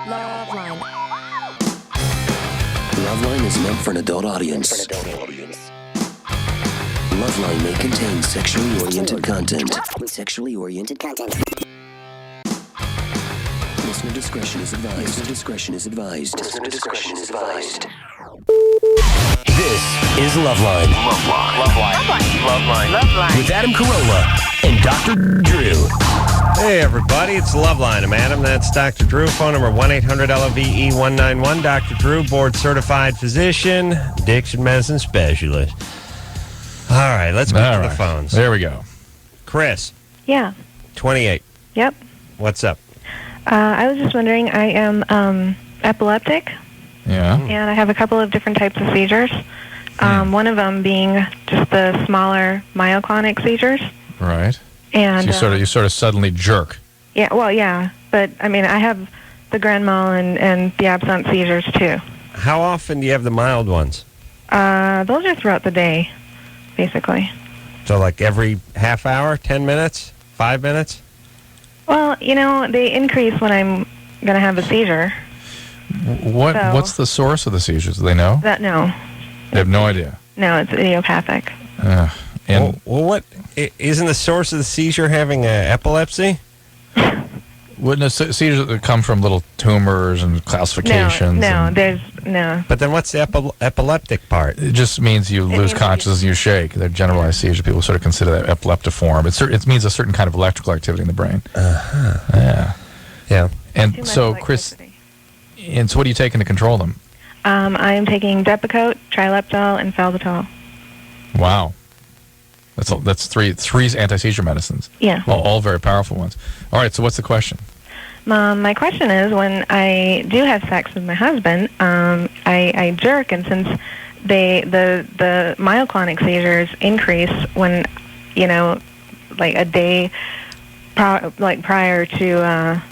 LoveLine. LoveLine is meant for an adult audience. LoveLine may contain sexually oriented content. Listener discretion is advised. This is LoveLine. LoveLine. With Adam Carolla and Dr. Drew. Hey, everybody. It's LoveLine. I'm Adam. That's Dr. Drew. Phone number 1-800-LOVE-191. Dr. Drew, board-certified physician, addiction medicine specialist. All right, let's go to the phones. There we go. Chris. Yeah. 28. Yep. What's up? I was just wondering, I am epileptic. Yeah. And I have a couple of different types of seizures. One of them being just the smaller myoclonic seizures. Right. And so you sort of suddenly jerk. Yeah, well, yeah. But, I mean, I have the grand mal and the absent seizures, too. How often do you have the mild ones? Those are throughout the day, basically. So, like every half hour, 10 minutes, 5 minutes? Well, you know, they increase when I'm going to have a seizure. What's the source of the seizures? Do they know? No. They have no idea. No, it's idiopathic. What isn't the source of the seizure having epilepsy? Wouldn't seizures that come from little tumors and calcifications? No. But then what's the epileptic part? It just means you lose consciousness and you shake. They're generalized seizures. People sort of consider that epileptiform. It means a certain kind of electrical activity in the brain. Yeah. And so, Chris, so what are you taking to control them? I am taking Depakote, Trileptal, and Falbutol. Wow. That's three anti-seizure medicines. Yeah. All very powerful ones. All right, so what's the question? My question is, when I do have sex with my husband, I jerk, and since the myoclonic seizures increase when, you know, like a day prior to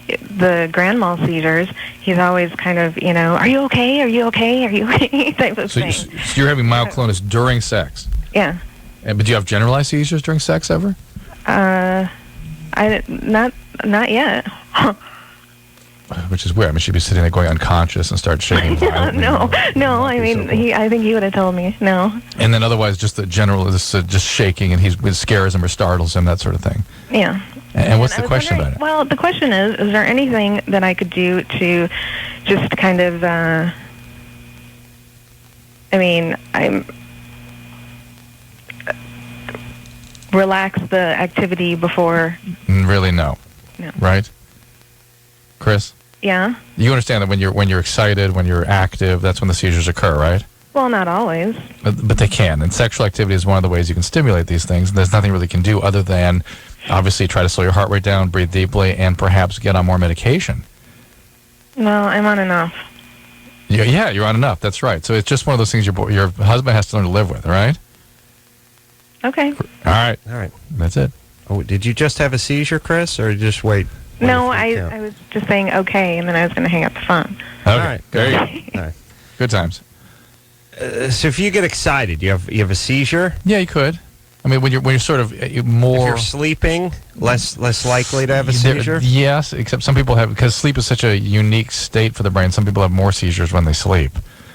the grand mal seizures, he's always kind of, you know, are you okay? Are you okay? Are you okay? type of thing. So you're having myoclonus during sex? Yeah. But do you have generalized seizures during sex ever? Not yet. Which is weird. I mean, she'd be sitting there going unconscious and start shaking violently. No. I mean, I think he would have told me. No. And then otherwise, just the general, just shaking, and it scares him or startles him, that sort of thing. Yeah. And what's the question about it? Well, the question is there anything that I could do to just kind of, relax the activity before? Really, no. No. Right? Chris? Yeah? You understand that when you're excited, when you're active, that's when the seizures occur, right? Well, not always. But they can. And sexual activity is one of the ways you can stimulate these things. And there's nothing really you can do other than, obviously, try to slow your heart rate down, breathe deeply, and perhaps get on more medication. No, I'm on enough. Yeah, you're on enough. That's right. So it's just one of those things your husband has to learn to live with, all right? Okay. All right. That's it. Oh, did you just have a seizure, Chris, or just wait? No, I was just saying okay, and then I was going to hang up the phone. Okay. All right. There you go. All right. Good times. So if you get excited, you have a seizure? Yeah, you could. I mean, when you're sort of more... If you're sleeping, less likely to have a seizure? Yes, except some people have... Because sleep is such a unique state for the brain, some people have more seizures when they sleep.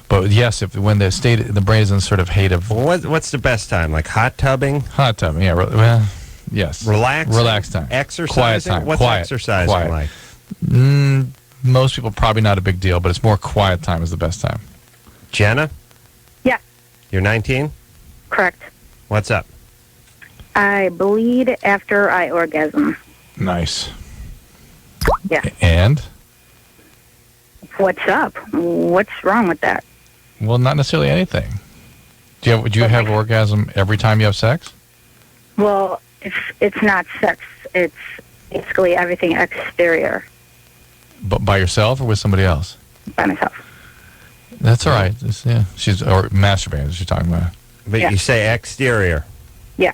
But yes, when the brain is in sort of height of... Well, what's the best time? Like hot tubbing? Hot tubbing, yeah. Well, yes. Relax time. Exercising? Quiet time. What's exercising like? Most people, probably not a big deal, but it's more quiet time is the best time. Jenna? Yeah. You're 19? Correct. What's up? I bleed after I orgasm. Nice. Yeah. And? What's up? What's wrong with that? Well, not necessarily anything. Do you have orgasm every time you have sex? Well, it's not sex. It's basically everything exterior. But by yourself or with somebody else? By myself. That's all right. She's masturbating. Is she talking about? But you say exterior. Yeah.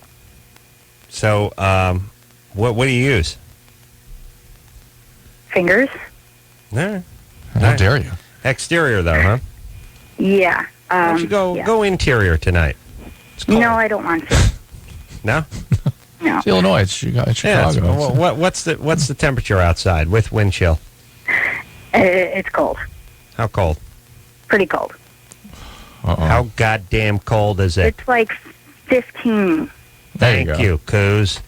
So, what do you use? Fingers. All right. How dare you? Exterior, though, huh? Yeah. Why don't you go interior tonight? No, I don't want to. No? No. It's Illinois. It's Chicago. Yeah, what's the temperature outside with wind chill? It's cold. How cold? Pretty cold. How goddamn cold is it? It's like 15. Thank you, Coos.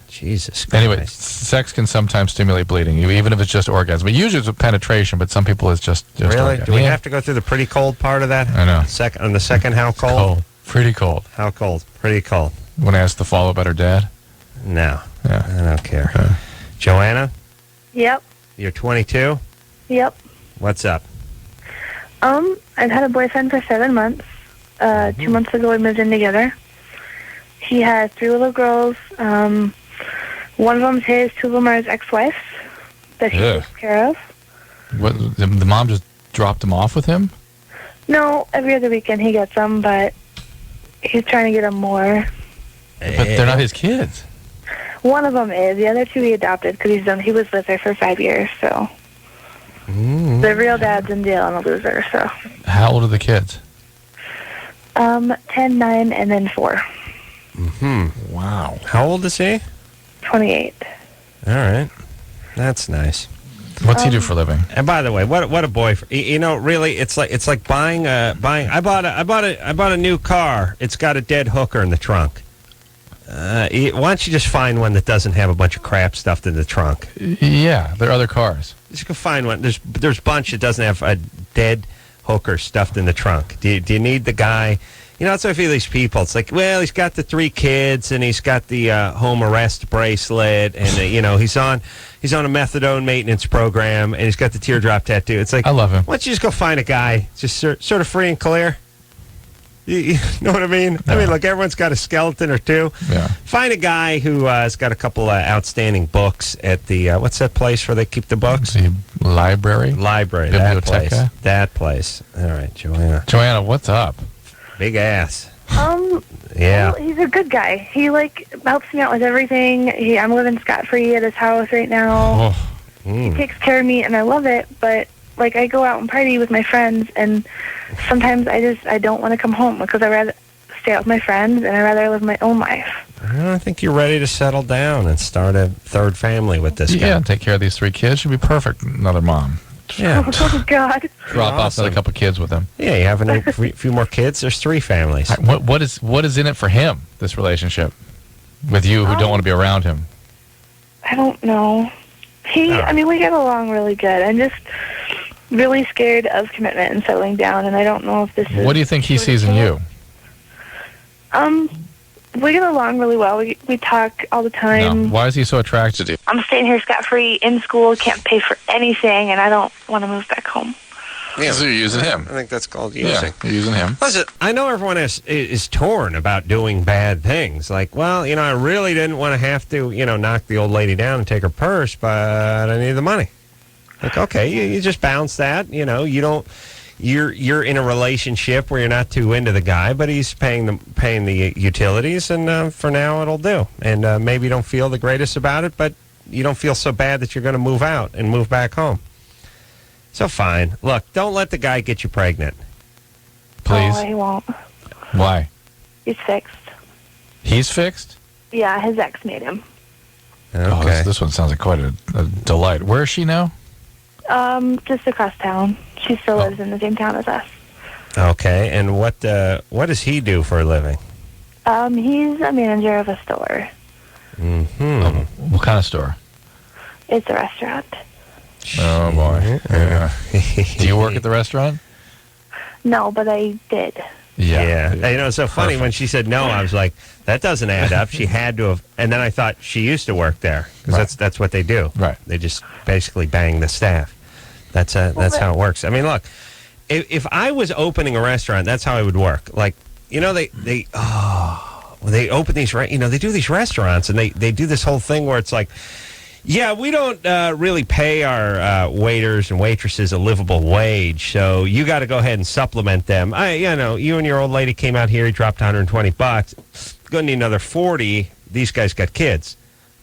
Jesus Christ. Anyway, sex can sometimes stimulate bleeding, even if it's just orgasm. But usually it's with penetration, but some people it's just Really? orgasm. Do we have to go through the pretty cold part of that? I know. On the second, how cold? Cold. Pretty cold. How cold? Pretty cold. When I asked the follow about her dad? No. Yeah. I don't care. Okay. Joanna, Yep. you're 22? Yep. What's up? I've had a boyfriend for 7 months. 2 months ago, we moved in together. He has 3 little girls. One of them's his, 2 of them are his ex-wife that he Ugh. takes care of. What, the mom just dropped him off with him? No, every other weekend he gets them, but he's trying to get them more. But they're not his kids. One of them is. The other 2 he adopted because he was with her for 5 years, so. The real dad's in jail and a loser, so. How old are the kids? 10, 9, and then 4. Wow. How old is he? 28. All right. That's nice. What's he do for a living? And by the way, what a boyfriend! You know, really, it's like buying. I bought a new car. It's got a dead hooker in the trunk. Why don't you just find one that doesn't have a bunch of crap stuffed in the trunk? Yeah, there are other cars. Just go find one. There's a bunch that doesn't have a dead hooker stuffed in the trunk. Do you need the guy? You know, that's what I feel these people. It's like, well, he's got the 3 kids and he's got the home arrest bracelet and you know he's on a methadone maintenance program and he's got the teardrop tattoo. It's like, I love him. Why don't you just go find a guy just sort of free and clear? You know what I mean? Yeah. I mean, look, everyone's got a skeleton or 2. Yeah. Find a guy who has got a couple outstanding books at the what's that place where they keep the books? The library? Library. That place. Biblioteca? That place. All right, Joanna. Joanna, what's up? Big ass. Yeah. Well, he's a good guy. He helps me out with everything. I'm living scot-free at his house right now. Oh. He takes care of me, and I love it. But I go out and party with my friends, and sometimes I don't want to come home because I rather stay out with my friends, and I rather live my own life. I think you're ready to settle down and start a 3rd family with this guy. Yeah, take care of these 3 kids. Should be perfect. Another mom. Yeah. Oh, God. Drop off Awesome. another couple kids with him. Yeah, you have a few more kids. There's 3 families. What is in it for him, this relationship? With you who don't want to be around him? I don't know. We get along really good. I'm just really scared of commitment and settling down, and I don't know if this is... What do you think he sees in you? We get along really well. We talk all the time. No. Why is he so attracted to you? I'm staying here scot-free in school, can't pay for anything, and I don't want to move back home. Yeah. So you're using him. I think that's called Yeah, using. you're using him. Listen, I know everyone is torn about doing bad things. Like, well, you know, I really didn't want to have to, you know, knock the old lady down and take her purse, but I need the money. Like, okay, you just bounce that. You know, you don't. You're in a relationship where you're not too into the guy, but he's paying the utilities, and for now it'll do. And maybe you don't feel the greatest about it, but you don't feel so bad that you're going to move out and move back home. So fine. Look, don't let the guy get you pregnant. Please. Oh, he won't. Why? He's fixed. He's fixed? Yeah, his ex made him. Oh, Okay. this one sounds like quite a delight. Where is she now? Just across town. She still lives in the same town as us. Okay. And what does he do for a living? He's a manager of a store. Oh, what kind of store? It's a restaurant. Oh, boy. Yeah. Do you work at the restaurant? No, but I did. Yeah. You know, it's so funny when she said no, I was like, that doesn't add up. She had to have. And then I thought she used to work there because Right. that's what they do. Right. They just basically bang the staff. That's how it works. I mean, look, if I was opening a restaurant, that's how it would work. Like, you know, they open these, you know, they do these restaurants and they do this whole thing where it's like, yeah, we don't really pay our waiters and waitresses a livable wage, so you got to go ahead and supplement them. You know, you and your old lady came out here, you dropped $120. Going to need another 40. These guys got kids.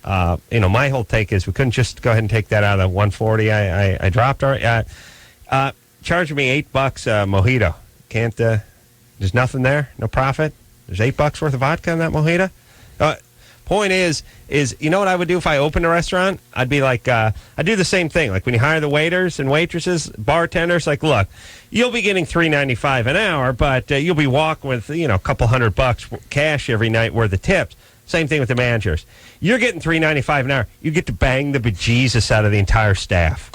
You know, my whole take is we couldn't just go ahead and take that out of the 140 I dropped. Charge me $8 mojito. Can't. There's nothing there. No profit. There's $8 worth of vodka in that mojito. Point is you know what I would do if I opened a restaurant? I'd be like, I'd do the same thing. Like when you hire the waiters and waitresses, bartenders, like, look, you'll be getting $3.95 an hour, but you'll be walking with, a couple $100 cash every night worth of tips. Same thing with the managers. You're getting $3.95 an hour. You get to bang the bejesus out of the entire staff.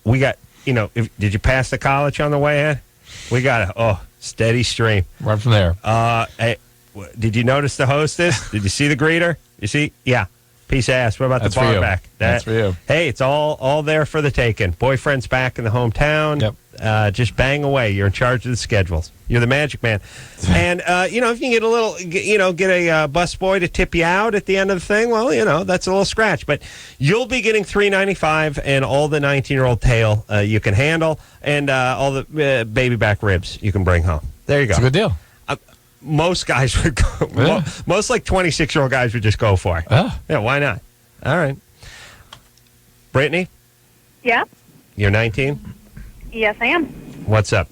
We got, did you pass the college on the way in? We got a steady stream. Right from there. Hey, did you notice the hostess? Did you see the greeter? You see? Yeah. Piece of ass. What about That's the bar for you. back? That's for you. Hey, it's all there for the taking. Boyfriend's back in the hometown. Yep. Just bang away. You're in charge of the schedules. You're the magic man. And, if you can get a little, get a busboy to tip you out at the end of the thing, well, that's a little scratch. But you'll be getting $3.95 and all the 19-year-old tail you can handle and all the baby back ribs you can bring home. There you go. It's a good deal. Most guys would go. Yeah. Most like 26-year-old guys would just go for it. Oh. Yeah, why not? All right. Brittany, Yeah? you're 19. Yes, I am. What's up?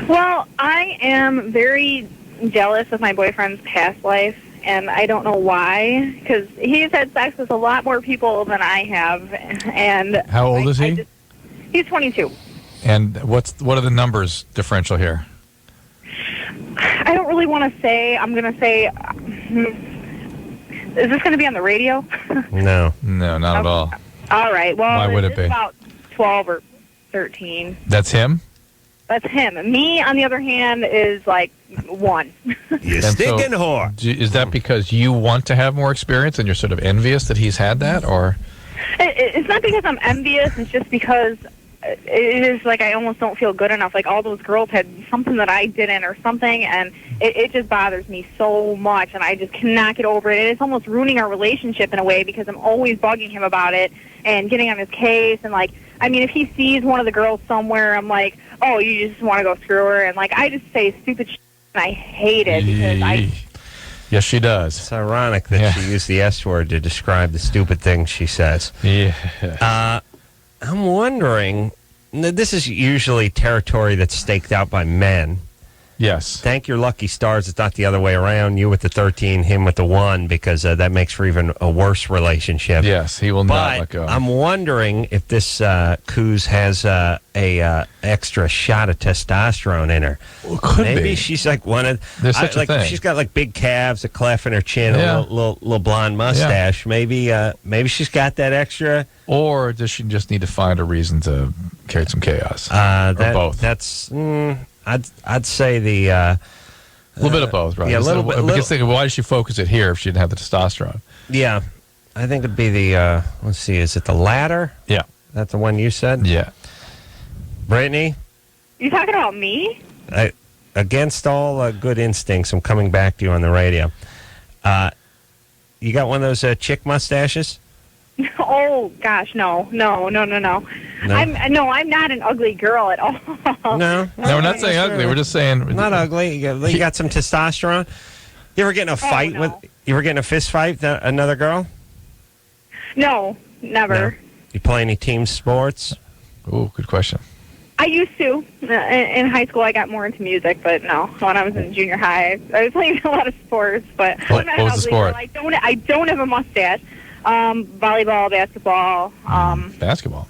Well, I am very jealous of my boyfriend's past life, and I don't know why, because he's had sex with a lot more people than I have. And How old is he? He's 22. And what are the numbers differential here? I don't really want to say. I'm going to say, is this going to be on the radio? No. No, not at all. All right. Well, Why would it it's be? about 12 or 13. That's him? That's him. Me, on the other hand, is like 1. You And stinking so, whore. Is that because you want to have more experience and you're sort of envious that he's had that, or? It's not because I'm envious. It's just because it is like I almost don't feel good enough. Like all those girls had something that I didn't or something, and it just bothers me so much, and I just cannot get over it. And it's almost ruining our relationship in a way because I'm always bugging him about it and getting on his case. And like, I mean, if he sees one of the girls somewhere, I'm like, oh, you just want to go screw her. And like, I just say stupid shit, and I hate it because Yes, she does. It's ironic that she used the S word to describe the stupid things she says. Yeah. I'm wondering, this is usually territory that's staked out by men. Yes. Thank your lucky stars it's not the other way around. You with the 13, him with the 1, because that makes for even a worse relationship. Yes, he will not let go. I'm wondering if this Coos has a extra shot of testosterone in her. Well, could Maybe be. she's like one of There's such a like thing. she's got like big calves, a cleft in her chin, Yeah. a little blonde mustache. Yeah. Maybe she's got that extra. Or does she just need to find a reason to create some chaos? Or both. That's I'd say the a little bit of both, right? yeah, a little bit. Because think, why does she focus it here if she didn't have the testosterone? Yeah, I think it'd be the. Let's see, is it the latter? Yeah. That's the one you said. Yeah. Brittany, You talking about me? against all good instincts, I'm coming back to you on the radio. You got one of those chick mustaches? Oh gosh, no. I'm not an ugly girl at all. No, No, we're not saying ugly. We're just saying not ugly. You got some testosterone. You ever get in a fight no. with? You ever get in a fist fight with another girl? No, never. No. You play any team sports? Ooh, good question. I used to. In high school, I got more into music, but no. When I was in junior high, I was playing a lot of sports. But What I'm not was the sport? girl. I don't have a mustache. Volleyball, basketball. Basketball.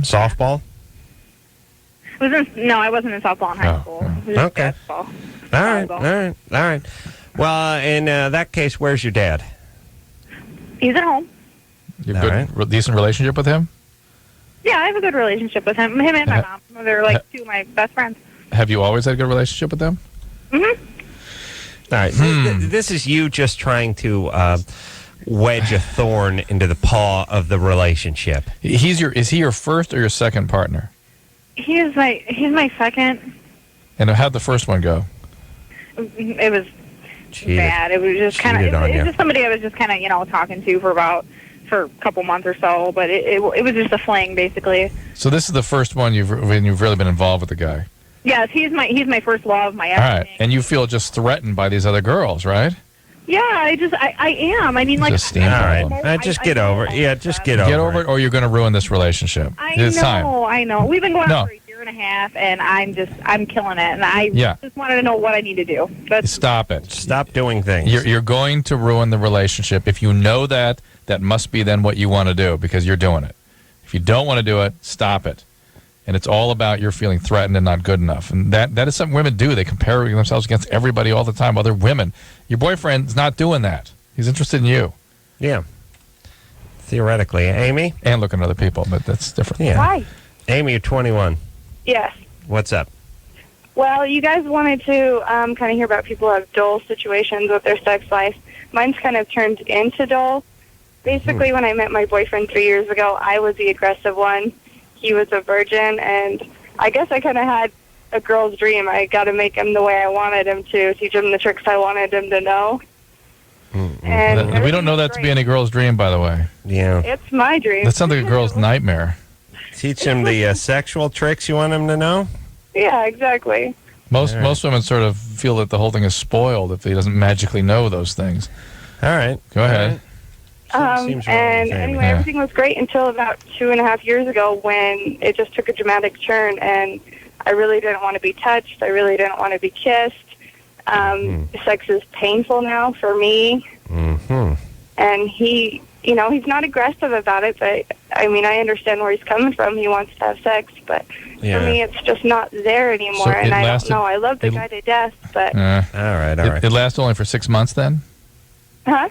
Softball? No, I wasn't in softball in high Oh, school. oh. It was just Okay. basketball. All right. Well, in that case, where's your dad? He's at home. You have a All good, decent relationship with him? Yeah, I have a good relationship with him. Him and my mom. They're like two of my best friends. Have you always had a good relationship with them? Mm-hmm. All right. This is you just trying to wedge a thorn into the paw of the relationship. Is he your first or your second partner? He's my second. And how'd the first one go? It was Cheated. bad. It was just kind of. Cheated on It's you. just somebody I was just kind of talking to for a couple months or so. But it was just a fling basically. So this is the first one when you've really been involved with the guy. Yes, he's my first love, my All everything. right, and you feel just threatened by these other girls, right? Yeah, I am. I mean, like, Just stand All by right. Just get over it. Yeah, just get over it. Get over it, or you're going to ruin this relationship. I It's time. know. We've been going No. on for a year and a half, and I'm killing it, and I Yeah. just wanted to know what I need to do. But Stop it. Stop doing things. You're going to ruin the relationship. If you know that, that must be then what you want to do because you're doing it. If you don't want to do it, stop it. And it's all about you're feeling threatened and not good enough. And that is something women do. They compare themselves against everybody all the time, other women. Your boyfriend's not doing that. He's interested in you. Yeah. Theoretically. Amy? And looking at other people, but that's different. Yeah. Hi. Amy, you're 21. Yes. What's up? Well, you guys wanted to kind of hear about people who have dull situations with their sex life. Mine's kind of turned into dull. Basically, when I met my boyfriend 3 years ago, I was the aggressive one. He was a virgin, and I guess I kind of had a girl's dream. I got to make him the way I wanted him to, teach him the tricks I wanted him to know. And We don't know that to be any girl's dream, by the way. Yeah. It's my dream. That sounds like a girl's nightmare. Teach him the sexual tricks you want him to know? Yeah, exactly. Most women sort of feel that the whole thing is spoiled if he doesn't magically know those things. All right. Go ahead. Seems wrong And with Amy. anyway, Yeah. everything was great until about 2.5 years ago when it just took a dramatic turn, and I really didn't want to be touched. I really didn't want to be kissed. Sex is painful now for me. Mm-hmm. And he, he's not aggressive about it, but, I mean, I understand where he's coming from. He wants to have sex, but Yeah. for me it's just not there anymore, So and it I lasted- don't know. I love the guy to death, but... All right. It lasted only for 6 months then? Huh?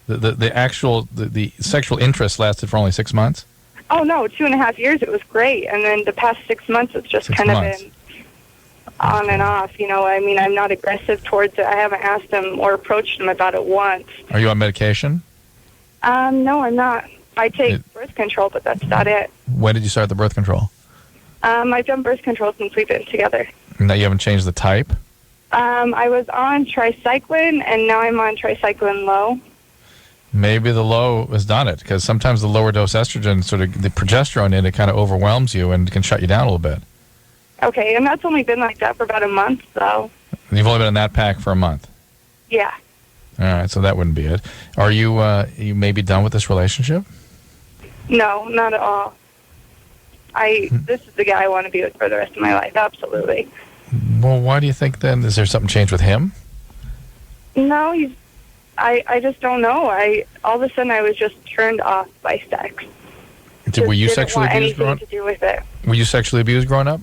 The sexual interest lasted for only 6 months? Oh, no, 2.5 years, it was great. And then the past 6 months, it's just 6 kind months. of been on and off. I mean, I'm not aggressive towards it. I haven't asked him or approached him about it once. Are you on medication? No, I'm not. I take birth control, but that's about it. When did you start the birth control? I've done birth control since we've been together. Now you haven't changed the type? I was on tricycline, and now I'm on tricycline low. Maybe the low has done it, because sometimes the lower dose estrogen, sort of the progesterone in it, kind of overwhelms you and can shut you down a little bit. Okay, and that's only been like that for about a month, though. You've only been in that pack for a month. Yeah. All right, so that wouldn't be it. Are you you maybe done with this relationship? No, not at all. This is the guy I want to be with for the rest of my life, absolutely. Well, why do you think then? Is there something changed with him? No, I just don't know. All of a sudden I was just turned off by sex. Were you Didn't sexually want abused growing anything to do with it. Were you sexually abused growing up?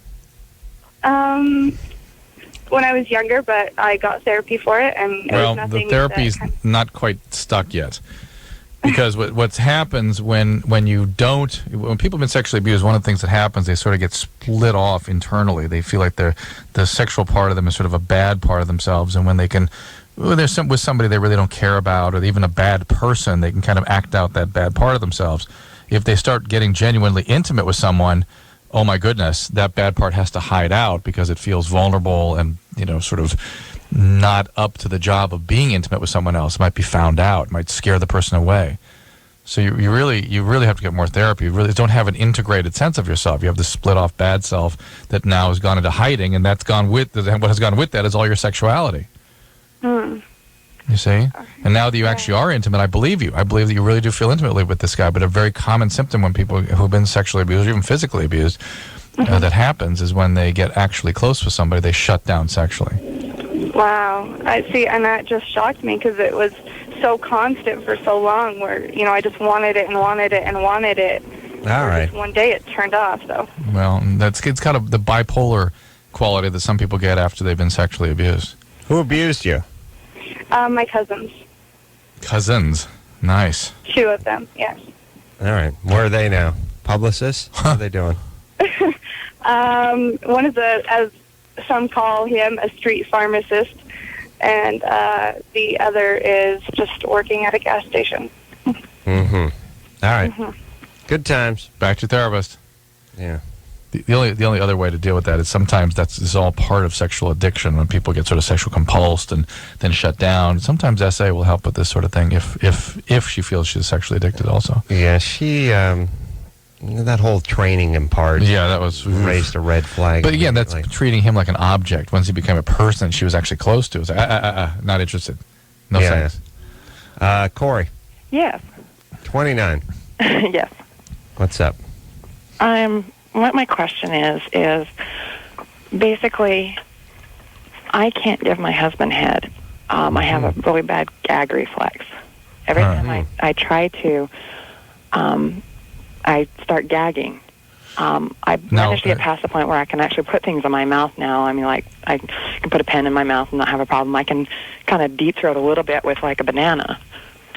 When I was younger, but I got therapy for it, and it Well, was nothing the therapy's not quite stuck yet. Because what happens when people have been sexually abused, one of the things that happens, they sort of get split off internally. They feel like the sexual part of them is sort of a bad part of themselves, and when they can, with somebody they really don't care about, or even a bad person, they can kind of act out that bad part of themselves. If they start getting genuinely intimate with someone, oh my goodness, that bad part has to hide out because it feels vulnerable and sort of not up to the job of being intimate with someone else. It might be found out. It might scare the person away. So you really have to get more therapy. You really don't have an integrated sense of yourself. You have this split off bad self that now has gone into hiding, and what has gone with that is all your sexuality. You see? And now that you actually are intimate, I believe you. I believe that you really do feel intimately with this guy. But a very common symptom when people who have been sexually abused or even physically abused that happens is when they get actually close with somebody, they shut down sexually. Wow. I see, and that just shocked me because it was so constant for so long where, I just wanted it and wanted it and wanted it. All right. Just one day it turned off, though. Well, it's kind of the bipolar quality that some people get after they've been sexually abused. Who abused you? My cousins. Cousins. Nice. 2 of them, yes. All right. Where are they now? Publicists? What are they doing? One is as some call him, a street pharmacist, and the other is just working at a gas station. Mm-hmm. All right. Good times. Back to your therapist. Yeah. The only other way to deal with that is sometimes this is all part of sexual addiction when people get sort of sexual compulsed and then shut down. Sometimes SA will help with this sort of thing if she feels she's sexually addicted also. Yeah, she that whole training in part. Yeah, that was raised a red flag. But again, that's treating him like an object. Once he became a person she was actually close to, it was like, not interested. No thanks. Corey. Yes. 29. Yes. What's up? What my question is basically, I can't give my husband head. I have a really bad gag reflex. Every time I try to, I start gagging. I managed to get past the point where I can actually put things in my mouth now. I mean, like, I can put a pen in my mouth and not have a problem. I can kind of deep throat a little bit with, like, a banana.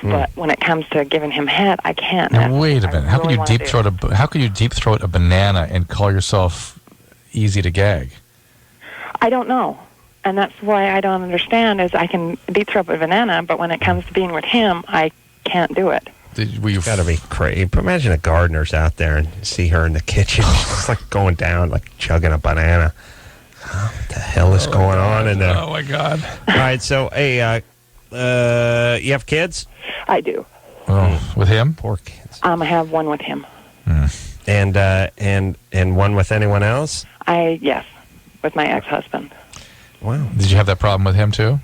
But when it comes to giving him head, I can't. Now, wait a minute. How could you deep throat a banana and call yourself easy to gag? I don't know. And that's why I don't understand is I can deep throat a banana, but when it comes to being with him, I can't do it. You've got to be crazy. Imagine a gardener's out there and see her in the kitchen. She's like going down, like chugging a banana. What the hell is going on in there? Oh, my God. All right, so, hey, you have kids? I do. Oh, with him? Poor kids. I have one with him. And one with anyone else? Yes, with my ex-husband. Wow. Did you have that problem with him, too?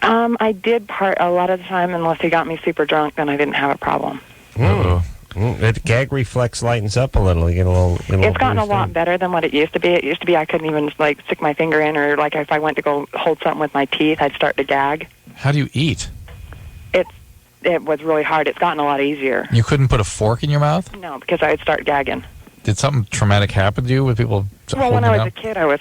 I did part a lot of the time, unless he got me super drunk, then I didn't have a problem. The gag reflex lightens up a little. You get a little. It's gotten a lot better than what it used to be. It used to be I couldn't even like stick my finger in, or like if I went to go hold something with my teeth, I'd start to gag. How do you eat? It was really hard. It's gotten a lot easier. You couldn't put a fork in your mouth? No, because I'd start gagging. Did something traumatic happen to you with people? Well, when I was a kid, when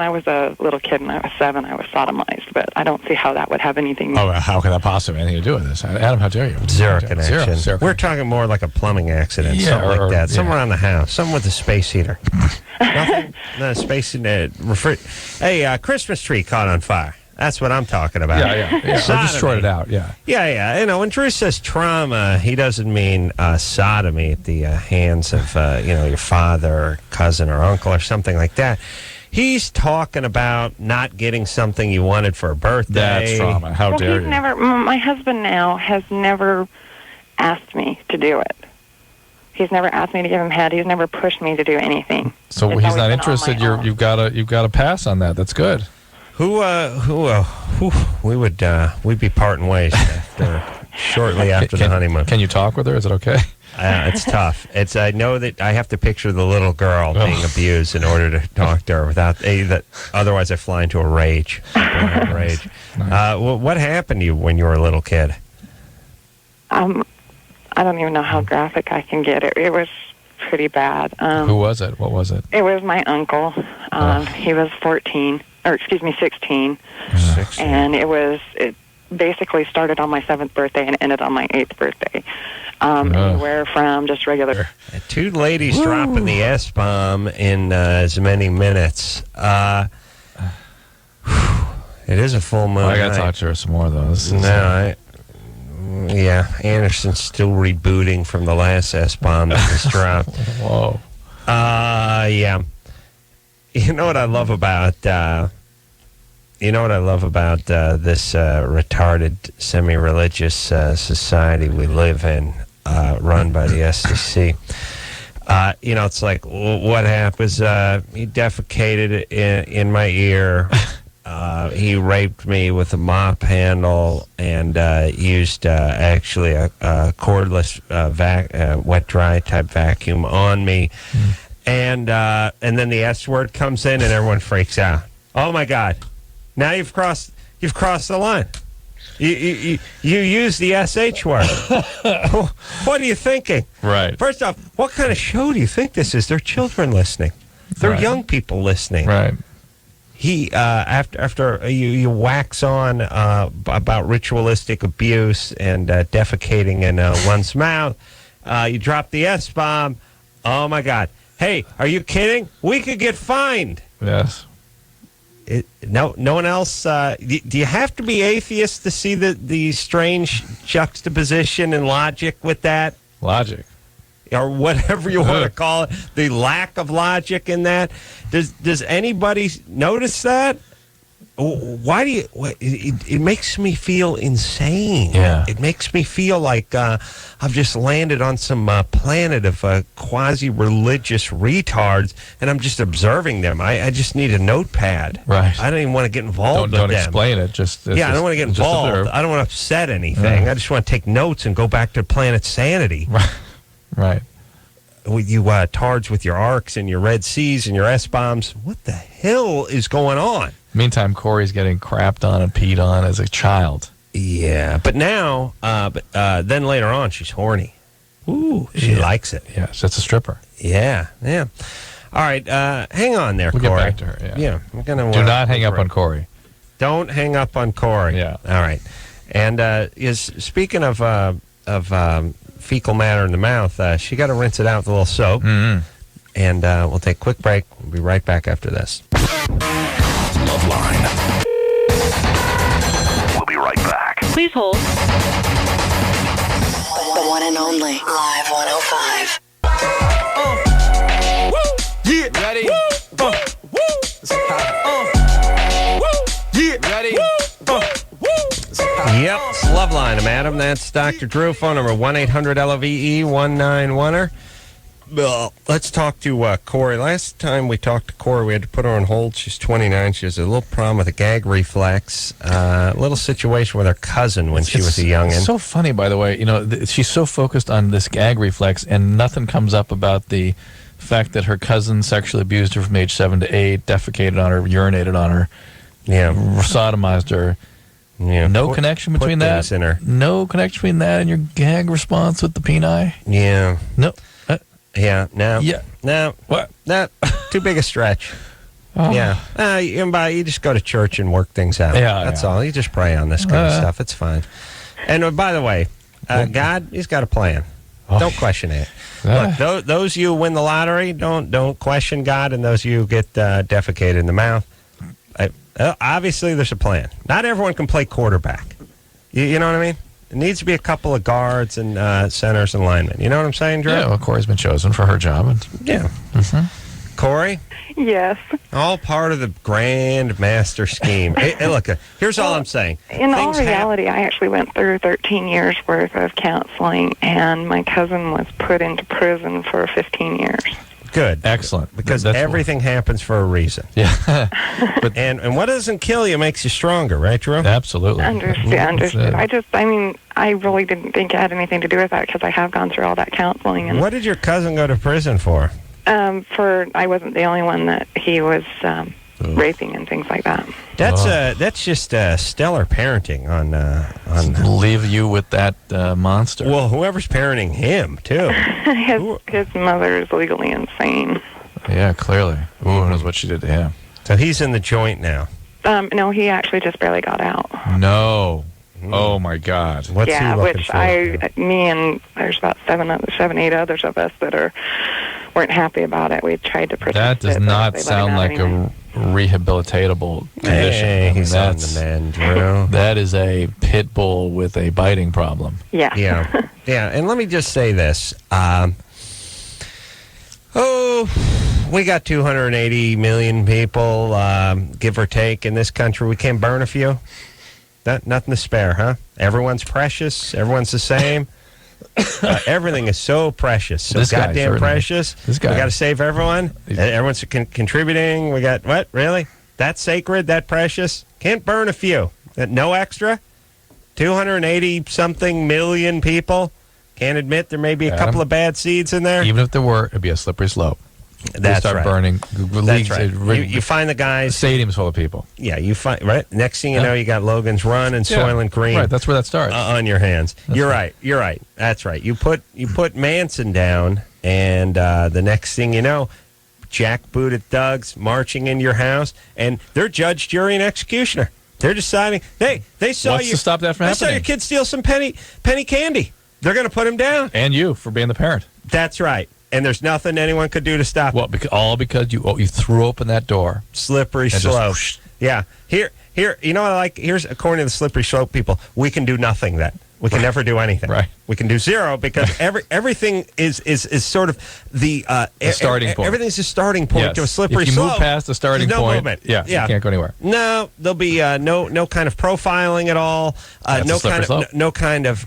I was a little kid and I was 7, I was sodomized, but I don't see how that would have anything. Oh, how could that possibly have anything to do with this? Adam, how dare you? Zero connection. Zero. We're talking more like a plumbing accident, something like that. Somewhere around the house, something with a space heater. Nothing? No, space heater. Hey, Christmas tree caught on fire. That's what I'm talking about. Yeah. I destroyed it out, yeah. Yeah. You know, when Drew says trauma, he doesn't mean sodomy at the hands of, your father or cousin or uncle or something like that. He's talking about not getting something you wanted for a birthday. That's trauma. How dare you? My husband now has never asked me to do it. He's never asked me to give him head. He's never pushed me to do anything. So he's not interested. You've got to pass on that. That's good. We'd be parting ways shortly after the honeymoon. Can you talk with her? Is it okay? It's tough. I know that I have to picture the little girl being abused in order to talk to her otherwise I fly into a rage. Nice. What happened to you when you were a little kid? I don't even know how graphic I can get. It was pretty bad. Who was it? What was it? It was my uncle. He was 16. And it basically started on my 7th birthday and ended on my 8th birthday. Anywhere from just regular. 2 ladies dropping the S-bomb in as many minutes. It is a full moon. I got to talk to her some more, though. Anderson's still rebooting from the last S-bomb that was dropped. Whoa. Yeah. You know what I love about this retarded semi-religious society we live in, run by the SEC. It's like, what happens? He defecated in my ear. He raped me with a mop handle and used actually a cordless wet dry type vacuum on me. And then the S word comes in and everyone freaks out. Oh my God! Now you've crossed the line. You use the SH word. What are you thinking? Right. First off, what kind of show do you think this is? They're children listening. They're young people listening. Right. He after you wax on about ritualistic abuse and defecating in one's mouth, you drop the S-bomb. Oh my God! Hey, are you kidding? We could get fined. Yes. No one else. Do you have to be atheist to see the strange juxtaposition and logic with that? Logic. Or whatever you want to call it, the lack of logic in that. Does anybody notice that? Why do you? It makes me feel insane. Yeah. It makes me feel like I've just landed on some planet of quasi-religious retards, and I'm just observing them. I just need a notepad. Right. I don't even want to get involved with them. Don't explain it. I don't want to get involved. I don't want to upset anything. I just want to take notes and go back to planet sanity. Right. tards with your arcs and your red C's and your S-bombs. What the hell is going on? Meantime, Corey's getting crapped on and peed on as a child. Yeah, but now, then later on, she's horny. Ooh, she likes it. Yeah, that's a stripper. Yeah. All right, hang on there, we'll Corey. Get back to her. Yeah, we're gonna do not hang up on Corey. Don't hang up on Corey. Yeah. All right. And speaking of fecal matter in the mouth, she got to rinse it out with a little soap. Mm-hmm. And we'll take a quick break. We'll be right back after this. LoveLine. We'll be right back. Please hold. The one and only Live 105. Yeah. Ready? Yeah. Ready? Yep, it's LoveLine. I'm Adam. That's Dr. Drew. Phone number 1-800-LOVE-191. Well, let's talk to Corey. Last time we talked to Corey, we had to put her on hold. She's 29. She has a little problem with a gag reflex. A little situation with her cousin when she was a youngin'. It's so funny, by the way. She's so focused on this gag reflex, and nothing comes up about the fact that her cousin sexually abused her from age 7 to 8, defecated on her, urinated on her, sodomized her. Yeah, no connection between that. No connection between that and your gag response with the peni. Yeah. No. Yeah. No. Yeah. No. What? No. Too big a stretch. Oh. Yeah. You just go to church and work things out. Yeah. That's all. You just pray on this kind of stuff. It's fine. And by the way, God, He's got a plan. Don't question it. Look, those you win the lottery, don't question God, and those you get defecated in the mouth. Obviously, there's a plan. Not everyone can play quarterback. You know what I mean? It needs to be a couple of guards and centers and linemen. You know what I'm saying, Drew? Yeah, well, Corey's been chosen for her job. Yeah. Mm-hmm. Corey? Yes. All part of the grand master scheme. Hey, look, here's all I'm saying. In all reality, I actually went through 13 years worth of counseling, and my cousin was put into prison for 15 years. Good. Excellent. Because everything happens for a reason. Yeah. and what doesn't kill you makes you stronger, right, Drew? Absolutely. Understood. I really didn't think it had anything to do with that because I have gone through all that counseling. And what did your cousin go to prison for? I wasn't the only one that he was raping and things like that. That's just stellar parenting on leave you with that monster. Well, whoever's parenting him too. His mother is legally insane. Yeah, clearly. Who knows what she did to him? So he's in the joint now. No, he actually just barely got out. No. Oh my God. What's he looking for? Me and there's about 7, 8 others of us that weren't happy about it. We tried to protect it. That does not sound like a rehabilitatable condition. Hey, he's on the mend, Drew. That is a pit bull with a biting problem. Yeah. Yeah. And let me just say this. We got 280 million people, give or take, in this country. We can't burn a few. Nothing to spare, huh? Everyone's precious. Everyone's the same. Everything is so precious. So goddamn precious. We got to save everyone. Everyone's contributing. We got, what? Really? That sacred? That precious? Can't burn a few. No extra? 280-something million people? Can't admit there may be a couple of bad seeds in there? Even if there were, it'd be a slippery slope. That's start right. Burning. That's right. You find the guys. Stadium's full of people. Yeah, you find right. Next thing you know, you got Logan's Run and Soylent Green. Right, that's where that starts. On your hands. You're right. That's right. You put Manson down, and the next thing you know, jackbooted thugs marching into your house, and they're judge, jury, and executioner. They're deciding. They saw What's you to stop that from happening? They saw your kid steal some penny candy. They're going to put him down. And you for being the parent. That's right. And there's nothing anyone could do to stop it. Well, because you threw open that door. Slippery slope. Yeah. Here. You know what I like? Here's, according to the slippery slope people, we can do nothing then. We can never do anything. Right. We can do zero because everything is sort of the starting point. Everything's a starting point to a slippery slope. If you move past the starting point, movement. Yeah, you can't go anywhere. No, there'll be no kind of profiling at all. No kind of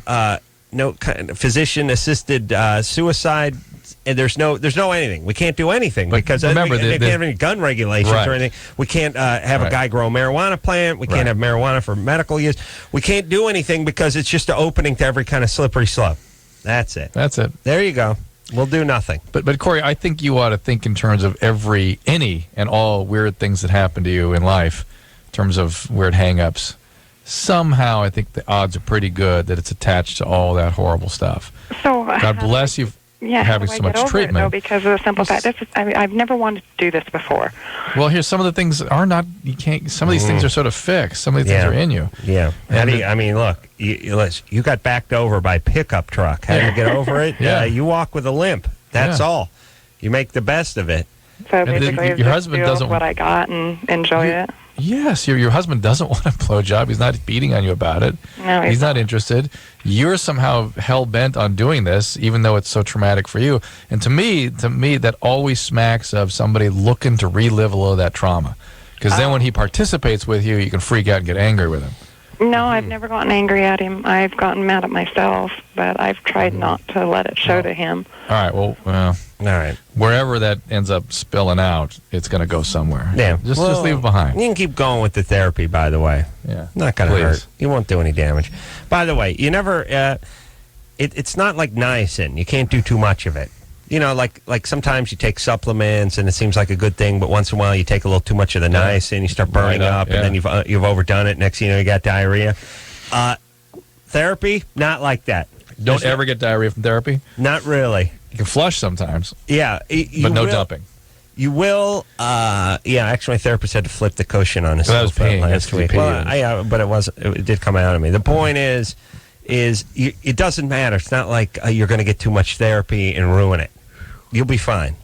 physician assisted suicide. And there's no anything. We can't do anything because remember, we can't have any gun regulations or anything. We can't have a guy grow a marijuana plant. We can't have marijuana for medical use. We can't do anything because it's just an opening to every kind of slippery slope. That's it. That's it. There you go. We'll do nothing. But Corey, I think you ought to think in terms of any and all weird things that happen to you in life, in terms of weird hang-ups. Somehow, I think the odds are pretty good that it's attached to all that horrible stuff. So God bless you having so much treatment. Though, because of the simple fact, I've never wanted to do this before. Well, here's some of the things are not. You can't. Some of these things are sort of fixed. Some of these things are in you. Yeah. I mean, look, you got backed over by a pickup truck. How do you get over it? You walk with a limp. That's all. You make the best of it. So basically, your husband doesn't what I got and enjoy it. Yes, your husband doesn't want a blowjob. He's not beating on you about it. No, he's not interested. You're somehow hell-bent on doing this, even though it's so traumatic for you. And to me, that always smacks of somebody looking to relive a little of that trauma. Because then when he participates with you, you can freak out and get angry with him. No, I've never gotten angry at him. I've gotten mad at myself, but I've tried not to let it show to him. All right, well, all right. Wherever that ends up spilling out, it's going to go somewhere. Yeah. Just leave it behind. You can keep going with the therapy, by the way. Yeah. Not going to hurt. You won't do any damage. By the way, you never, it's not like niacin. You can't do too much of it. You know, like sometimes you take supplements and it seems like a good thing, but once in a while you take a little too much of the niacin, you start burning up, and then you've overdone it. Next thing you know, you got diarrhea. Therapy, not like that. Don't ever get diarrhea from therapy? Not really. You can flush sometimes. Yeah. But no dumping. You will. Actually, my therapist had to flip the cushion on his sofa last week. Well, but it wasn't. It did come out of me. The point is it doesn't matter. It's not like you're going to get too much therapy and ruin it. You'll be fine.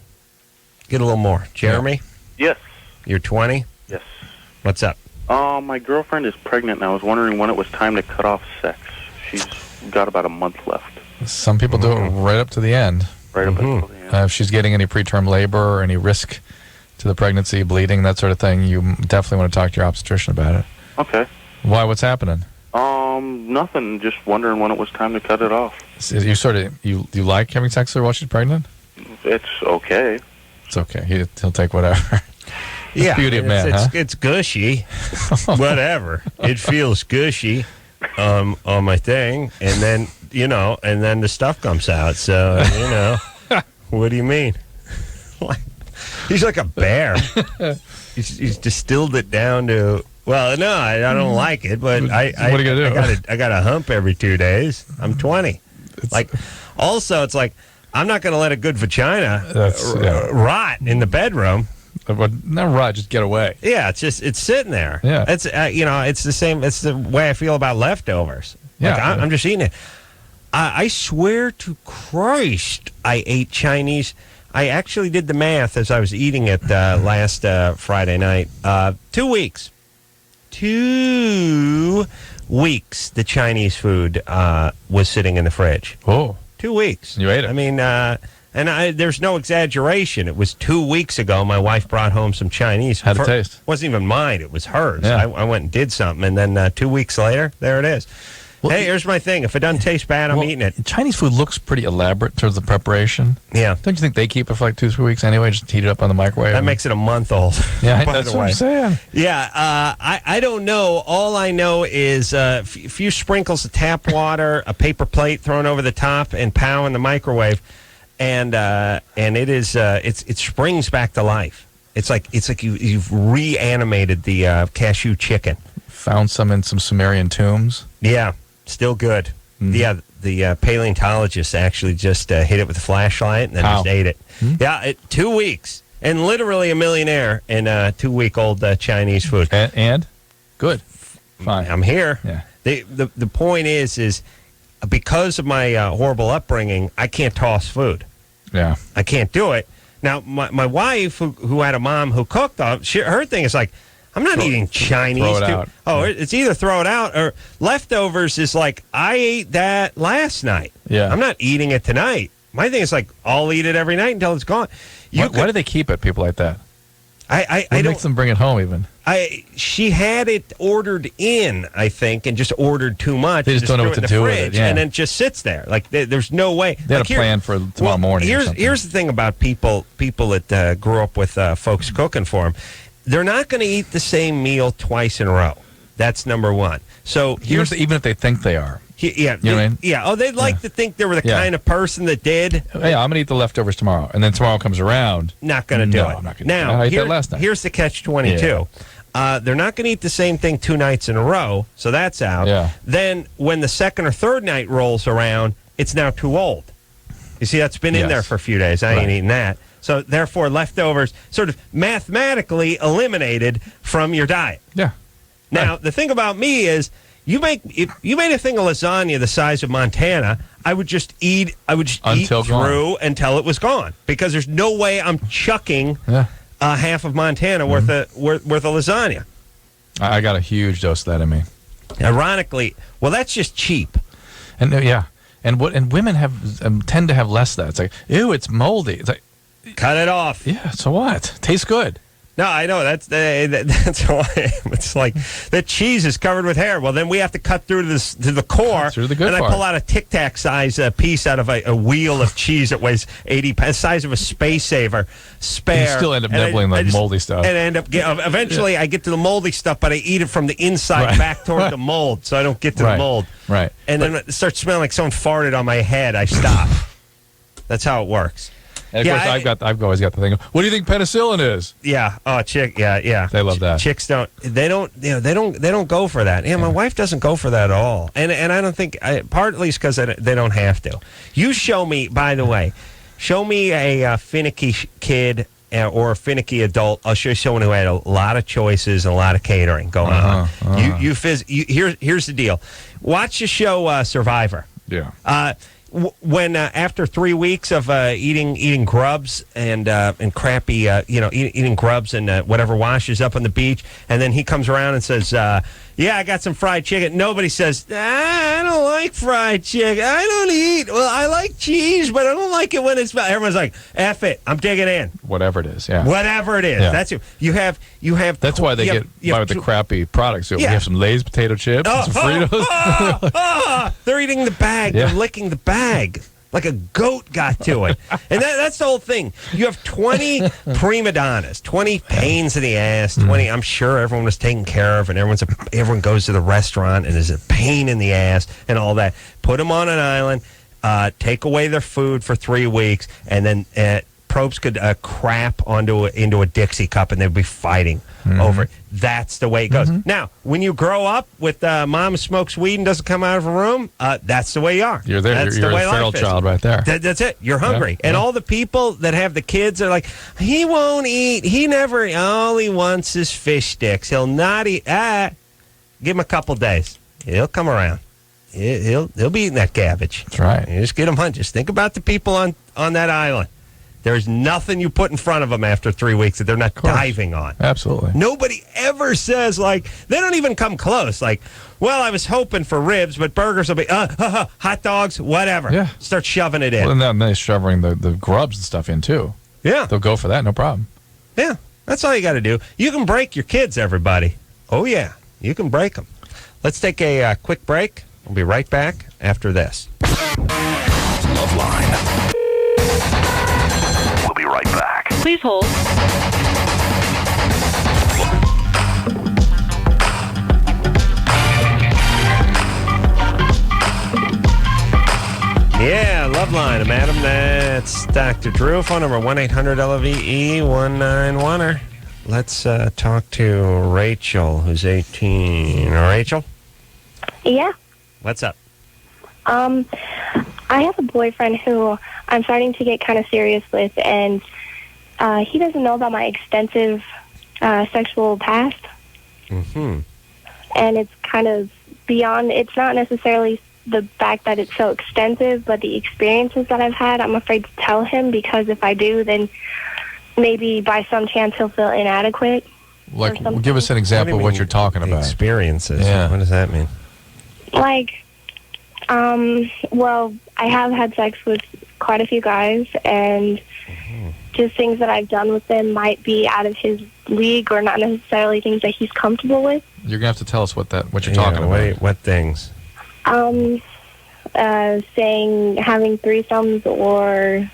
Get a little more. Jeremy? Yes. You're 20? Yes. What's up? My girlfriend is pregnant, and I was wondering when it was time to cut off sex. She's got about a month left. Some people do it right up to the end. Right up until the end. If she's getting any preterm labor or any risk to the pregnancy, bleeding, that sort of thing, you definitely want to talk to your obstetrician about it. Okay. Why? What's happening? Nothing. Just wondering when it was time to cut it off. You like having sex with her while she's pregnant? It's okay. It's okay. He'll take whatever. Yeah, beauty of man, huh? It's gushy. Whatever. It feels gushy on my thing, and then and then the stuff comes out. So what do you mean? He's like a bear. He's distilled it down to. Well, no, I don't like it, but what are you gonna do? I got a hump every 2 days. I'm 20. Also, it's like I'm not going to let a good vagina rot in the bedroom. Not rot, just get away. Yeah, it's sitting there. Yeah, it's it's the same. It's the way I feel about leftovers. Yeah, I'm just eating it. I swear to Christ, I ate Chinese. I actually did the math as I was eating it last Friday night. 2 weeks. 2 weeks the Chinese food was sitting in the fridge. Oh. 2 weeks. You ate it. I mean, there's no exaggeration. It was 2 weeks ago my wife brought home some Chinese. How'd it taste? It wasn't even mine. It was hers. Yeah. I went and did something, and then 2 weeks later, there it is. Well, hey, here's my thing. If it doesn't taste bad, I'm eating it. Chinese food looks pretty elaborate in terms of preparation. Yeah. Don't you think they keep it for like 2-3 weeks anyway? Just heat it up on the microwave. That makes it a month old. Yeah, that's what I'm saying. Yeah, I don't know. All I know is a few sprinkles of tap water, a paper plate thrown over the top, and pow in the microwave, and it is it springs back to life. It's like you've reanimated the cashew chicken. Found some in some Sumerian tombs. Yeah. Still good. Mm-hmm. Yeah, the paleontologist actually just hit it with a flashlight and then just ate it. Mm-hmm. Yeah, 2 weeks. And literally a millionaire in 2-week-old Chinese food. And? Good. Fine. I'm here. Yeah. The point is because of my horrible upbringing, I can't toss food. Yeah. I can't do it. Now, my wife, who had a mom who cooked, her thing is like, I'm not eating Chinese. Throw it out. Oh, it's either throw it out or leftovers is like, I ate that last night. Yeah. I'm not eating it tonight. My thing is like, I'll eat it every night until it's gone. Why do they keep it, people like that? I what makes them bring it home even? She had it ordered in, I think, and just ordered too much. They just don't know what to do with it. Yeah. And then it just sits there. Like, there's no way. They had a plan for tomorrow morning. Here's the thing about people that grew up with folks cooking for them. They're not going to eat the same meal twice in a row. That's number one. So even if they think they are. Yeah, You know what I mean? Yeah. Oh, they'd like to think they were the Yeah. kind of person that did. Yeah, I'm gonna eat the leftovers tomorrow, and then tomorrow comes around. Not going to do No, it. I'm not gonna do now, that. I ate that last night. here's the catch-22. They're not going to eat the same thing 2 nights in a row, so that's out. Yeah. Then when the second or third night rolls around, it's now too old. You see, that's been in Yes. there for a few days. I ain't Right. eating that. So therefore, leftovers sort of mathematically eliminated from your diet. Yeah. Now, the thing about me is, if you made a thing of lasagna the size of Montana, I would just eat Until through until it was gone, because there's no way I'm chucking half of Montana worth of lasagna. I got a huge dose of that in me. Ironically, well, that's just cheap. And and women tend to have less of that. It's like, ew, it's moldy. It's like, cut it off. Yeah, so what? Tastes good. No, I know that's why it's like the cheese is covered with hair. Well, then we have to cut through to the core, through the good and part. I pull out a Tic Tac size piece out of a wheel of cheese that weighs 80 pounds, the size of a Space Saver. Spare. You still end up nibbling the moldy stuff. And end up eventually I get to the moldy stuff, but I eat it from the inside back toward the mold, so I don't get to the mold. Right. And then it starts smelling like someone farted on my head. I stop. That's how it works. And of course, I've always got the thing. What do you think penicillin is? Yeah. Oh, yeah. They love that. Chicks don't go for that. Yeah, my wife doesn't go for that at all. And I don't think, partly it's because they don't have to. You show me, by the way, a finicky kid or a finicky adult. I'll show you someone who had a lot of choices and a lot of catering going on. Here's the deal. Watch the show Survivor. Yeah. When after 3 weeks of eating grubs and crappy, eating grubs and whatever washes up on the beach, and then he comes around and says, "Yeah, I got some fried chicken." Nobody says, "I don't like fried chicken. I don't eat. Well, I like cheese, but I don't like it when it's." Everyone's like, "F it, I'm digging in." Whatever it is, yeah. Whatever it is, that's it. You have. That's why they get by with the crappy products. So we have some Lay's potato chips and some Fritos. They're eating the bag. Yeah. They're licking the bag. Like a goat got to it. And that's the whole thing. You have 20 prima donnas, 20 pains in the ass, 20, I'm sure everyone was taken care of, and everyone goes to the restaurant and is a pain in the ass and all that. Put them on an island, take away their food for 3 weeks, and then probes could crap into a Dixie cup, and they'd be fighting over it. That's the way it goes. Now, when you grow up with mom smokes weed and doesn't come out of a room, that's the way you are. You're there. That's you're the way a feral life is. child right there. That's it. You're hungry. And all the people that have the kids are like, he won't eat. He never, all he wants is fish sticks. He'll not eat. Give him a couple days. He'll come around. He'll be eating that cabbage. That's right. You just get him hunt. Just think about the people on that island. There's nothing you put in front of them after 3 weeks that they're not diving on. Absolutely. Nobody ever says, like, they don't even come close. Like, well, I was hoping for ribs, but burgers will be, hot dogs, whatever. Yeah. Start shoving it in. Well, and then they're shoving the grubs and stuff in, too. Yeah. They'll go for that, no problem. Yeah. That's all you got to do. You can break your kids, everybody. Oh, yeah. You can break them. Let's take a quick break. We'll be right back after this. LoveLine. We'll be right back. Please hold. Yeah, LoveLine. Madam, that's Dr. Drew. Phone number 1-800-LOVE-191. Let's talk to Rachel, who's 18. Rachel? Yeah. What's up? I have a boyfriend who I'm starting to get kind of serious with, and he doesn't know about my extensive sexual past. Mm-hmm. And it's kind of beyond, it's not necessarily the fact that it's so extensive, but the experiences that I've had, I'm afraid to tell him, because if I do, then maybe by some chance he'll feel inadequate. Like, give us an example of what you're talking about. Experiences. Yeah. What does that mean? Like, well, I have had sex with quite a few guys, and just things that I've done with them might be out of his league or not necessarily things that he's comfortable with. You're going to have to tell us what you're talking about. What things? Saying having threesomes, or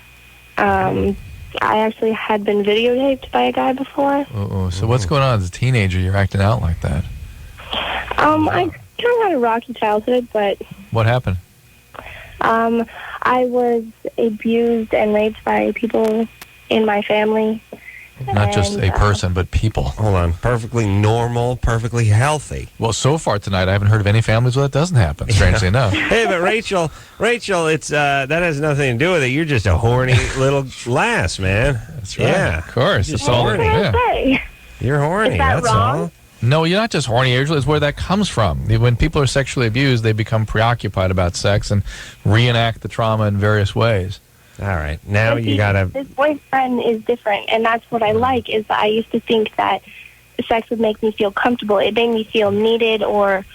I actually had been videotaped by a guy before. So what's going on as a teenager? You're acting out like that. I kind of had a rocky childhood, but What happened? I was abused and raped by people in my family. Not just a person, but people. Hold on. Perfectly normal, perfectly healthy. Well, so far tonight, I haven't heard of any families where that doesn't happen, strangely enough. Hey, but Rachel, it's that has nothing to do with it. You're just a horny little lass, man. That's right. Yeah. Of course. You're That's all. horny. Yeah. You're horny. Is that That's wrong? all. No, you're not just horny, Angela. It's where that comes from. When people are sexually abused, they become preoccupied about sex and reenact the trauma in various ways. All right. Now you got to... This boyfriend is different, and that's what I like, is that I used to think that sex would make me feel comfortable. It made me feel needed or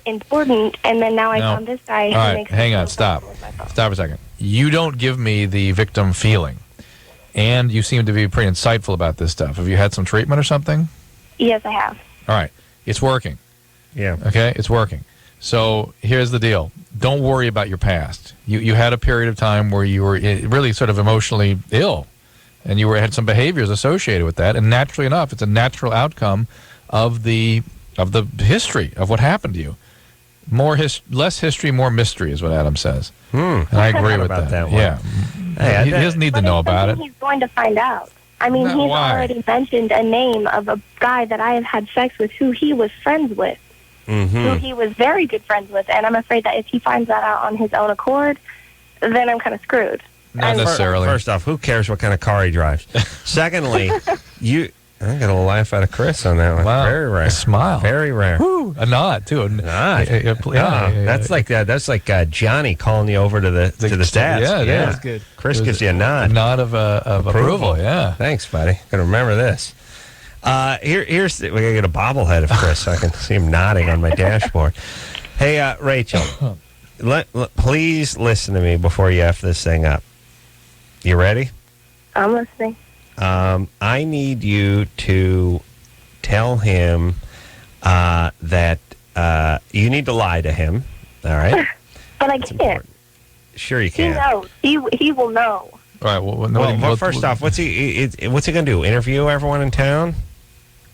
important, and then now I found this guy who makes me hang feel on. Stop. comfortable with myself. Stop a second. You don't give me the victim feeling, and you seem to be pretty insightful about this stuff. Have you had some treatment or something? Yes, I have. All right. It's working. Yeah. Okay? It's working. So here's the deal. Don't worry about your past. You had a period of time where you were really sort of emotionally ill, and you had some behaviors associated with that. And naturally enough, it's a natural outcome of the history of what happened to you. Less history, more mystery is what Adam says. And I agree with that. One. Yeah. Hey, he doesn't need to know about it. He's going to find out. I mean, he's already mentioned a name of a guy that I have had sex with who he was friends with. Who he was very good friends with, and I'm afraid that if he finds that out on his own accord, then I'm kind of screwed. Not necessarily. First off, who cares what kind of car he drives? Secondly, I got a laugh out of Chris on that one. Wow. Very rare. A smile. Very rare. Woo, a nod, too. A nod. That's like Johnny calling you over to the stats. Yeah, that's good. Chris gives you a nod. A nod of approval, yeah. Thanks, buddy. Gonna remember this. Here's we gotta get a bobblehead of Chris so I can see him nodding on my dashboard. Hey, Rachel, please listen to me before you F this thing up. You ready? I'm listening. I need you to tell him that you need to lie to him. All right? But I can't. Sure, you can. He knows. He will know. All right. Well, first off, what's he going to do? Interview everyone in town?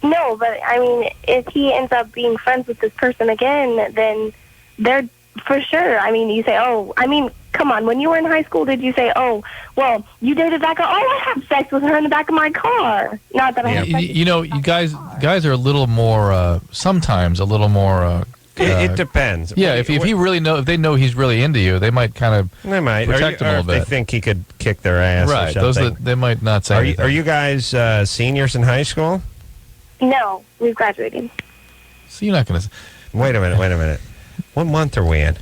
No, but I mean, if he ends up being friends with this person again, then they're for sure. I mean, you say, come on. When you were in high school, did you say, well, you dated that girl? I had sex with her in the back of my car. Not that I had sex with you guys are a little more, sometimes a little more... it depends. Yeah, if they know he's really into you, they might kind of protect him a little bit. They think he could kick their ass right, or something. They might not say anything. Are you guys seniors in high school? No, we've graduated. So you're not going to... Wait a minute. What month are we in?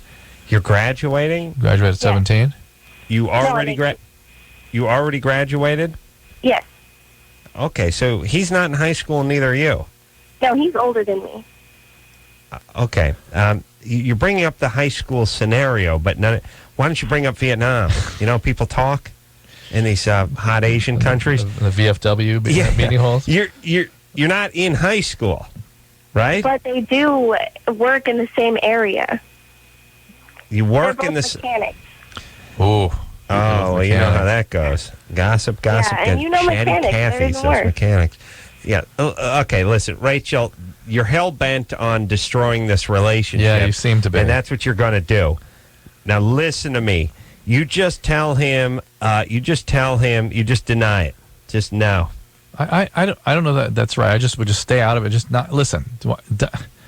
You're graduating? Graduated at 17? You already graduated? Yes. Okay, so he's not in high school, and neither are you. No, he's older than me. Okay. You're bringing up the high school scenario, but why don't you bring up Vietnam? You know, people talk in these hot Asian countries. The VFW meeting halls? You're not in high school, right? But they do work in the same area. You work They're in both the... mechanics. Oh, well, you know how that goes. Gossip. Yeah, and you know Chatty mechanics. Cathy Those says mechanics. Yeah. Okay, listen, Rachel, you're hell-bent on destroying this relationship. Yeah, you seem to be. And that's what you're going to do. Now, listen to me. You just tell him, you just deny it. Just no. I don't know that that's right. I just would just stay out of it. Just not listen.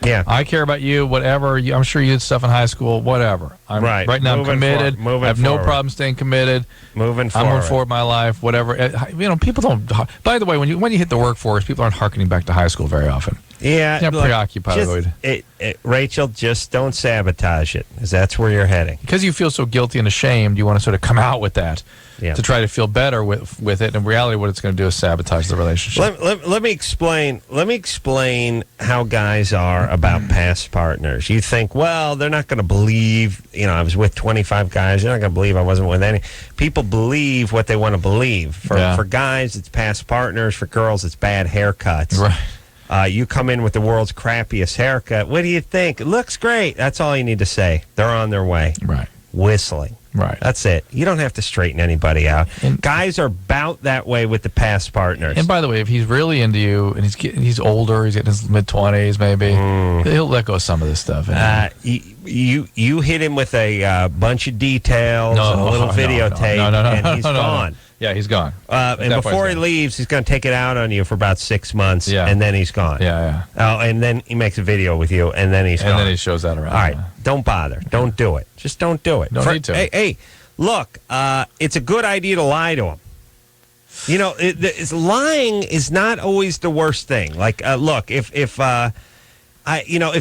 Yeah. I care about you, whatever. I'm sure you did stuff in high school, whatever. Right now, I'm committed. I have no problem staying committed. Moving forward. I'm moving forward in my life, whatever. People don't... By the way, when you hit the workforce, people aren't hearkening back to high school very often. Yeah. They're preoccupied. Rachel, just don't sabotage it, because that's where you're heading. Because you feel so guilty and ashamed, you want to sort of come out with that to try to feel better with it. In reality, what it's going to do is sabotage the relationship. Let me explain how guys are about past partners. You think, well, they're not going to believe, I was with 25 guys. They're not going to believe I wasn't with any. People believe what they want to believe. For guys, it's past partners. For girls, it's bad haircuts. Right. You come in with the world's crappiest haircut. What do you think? It looks great. That's all you need to say. They're on their way. Right. Whistling. Right. That's it. You don't have to straighten anybody out. And guys are about that way with the past partners. And by the way, if he's really into you and he's older, he's getting his mid-20s maybe, he'll let go of some of this stuff. You hit him with a bunch of details and a little videotape, and he's gone. Yeah, he's gone. And before he leaves, he's going to take it out on you for about 6 months, and then he's gone. Yeah. Oh, and then he makes a video with you, and then he's gone. And then he shows that around. All right, don't bother. Don't do it. Just don't do it. Don't need to. Hey, look, it's a good idea to lie to him. You know, lying is not always the worst thing. Like, look, if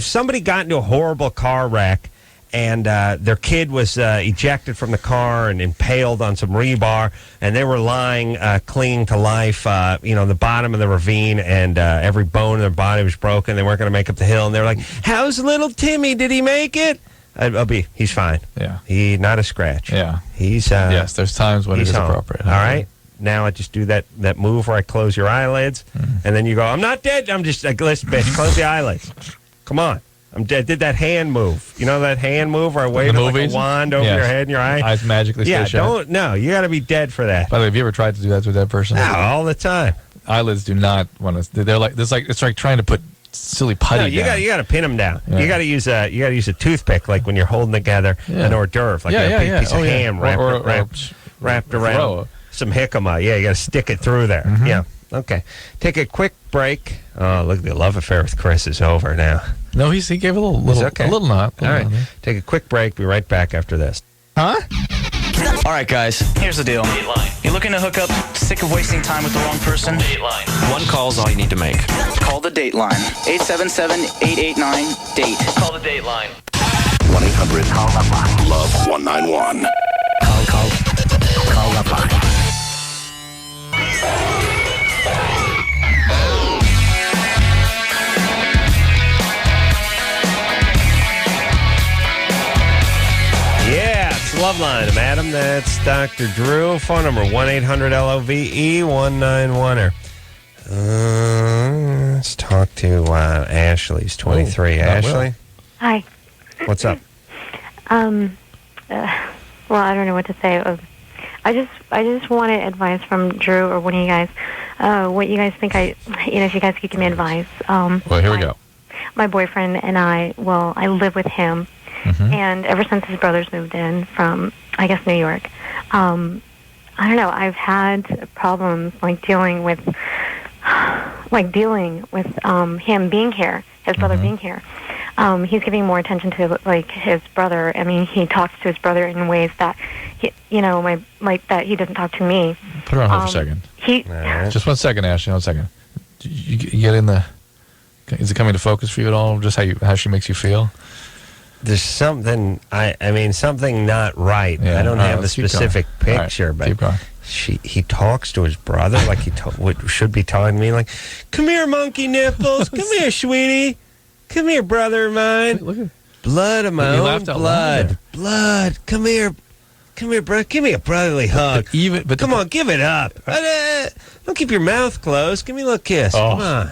somebody got into a horrible car wreck and their kid was ejected from the car and impaled on some rebar, and they were lying, clinging to life, the bottom of the ravine, and every bone in their body was broken. They weren't going to make up the hill, and they were like, "How's little Timmy? Did he make it?" He's fine. Yeah, he not a scratch. Yeah, he's yes. There's times when it is appropriate. All right. Now I just do that move where I close your eyelids, and then you go, "I'm not dead. I'm just like, listen, bitch, close the eyelids. Come on." I did that hand move. You know that hand move where I waved like a wand over your head and your eye? Eyes magically stay shut. You got to be dead for that. By the way, have you ever tried to do that to a dead person? No, all the time. Eyelids do not want to. They're like it's like trying to put silly putty down. You got to pin them down. Yeah. You got to use a toothpick like when you're holding together an hors d'oeuvre, like a piece of ham wrapped around some jicama. Yeah, you got to stick it through there. Mm-hmm. Yeah. Okay. Take a quick break. Oh, look, the love affair with Chris is over now. No, he gave a little nod. All right. Take a quick break. Be right back after this. Huh? All right, guys. Here's the deal. Dateline. You're looking to hook up, sick of wasting time with the wrong person? Dateline. One call's all you need to make. Call the Dateline. 877-889-DATE. Call the Dateline. 1-800 Love 191. Call LoveLine. LoveLine, Adam. That's Dr. Drew. Phone number 1-800-LOVE-191. Let's talk to Ashley. She's 23. Ashley? Hi. What's up? Well, I don't know what to say. I just wanted advice from Drew or one of you guys. What you guys think if you guys could give me advice. Well, here we go. My boyfriend and I live with him. Mm-hmm. And ever since his brothers moved in from, I guess, New York, I don't know, I've had problems dealing with him being here, his brother being here. He's giving more attention to his brother. I mean, he talks to his brother in ways that that he doesn't talk to me. Put her on hold for a second. Just 1 second, Ashley. 1 second. You get in the. Is it coming to focus for you at all? Just how she makes you feel? There's something, something not right. Yeah, I don't have a specific picture, but he talks to his brother like he should be talking to me, like, "Come here, monkey nipples. Come here, sweetie. Come here, brother of mine. Look blood of my own blood. Blood. Come here, bro. Give me a brotherly hug. But come on, give it up. Don't keep your mouth closed. Give me a little kiss. Come on."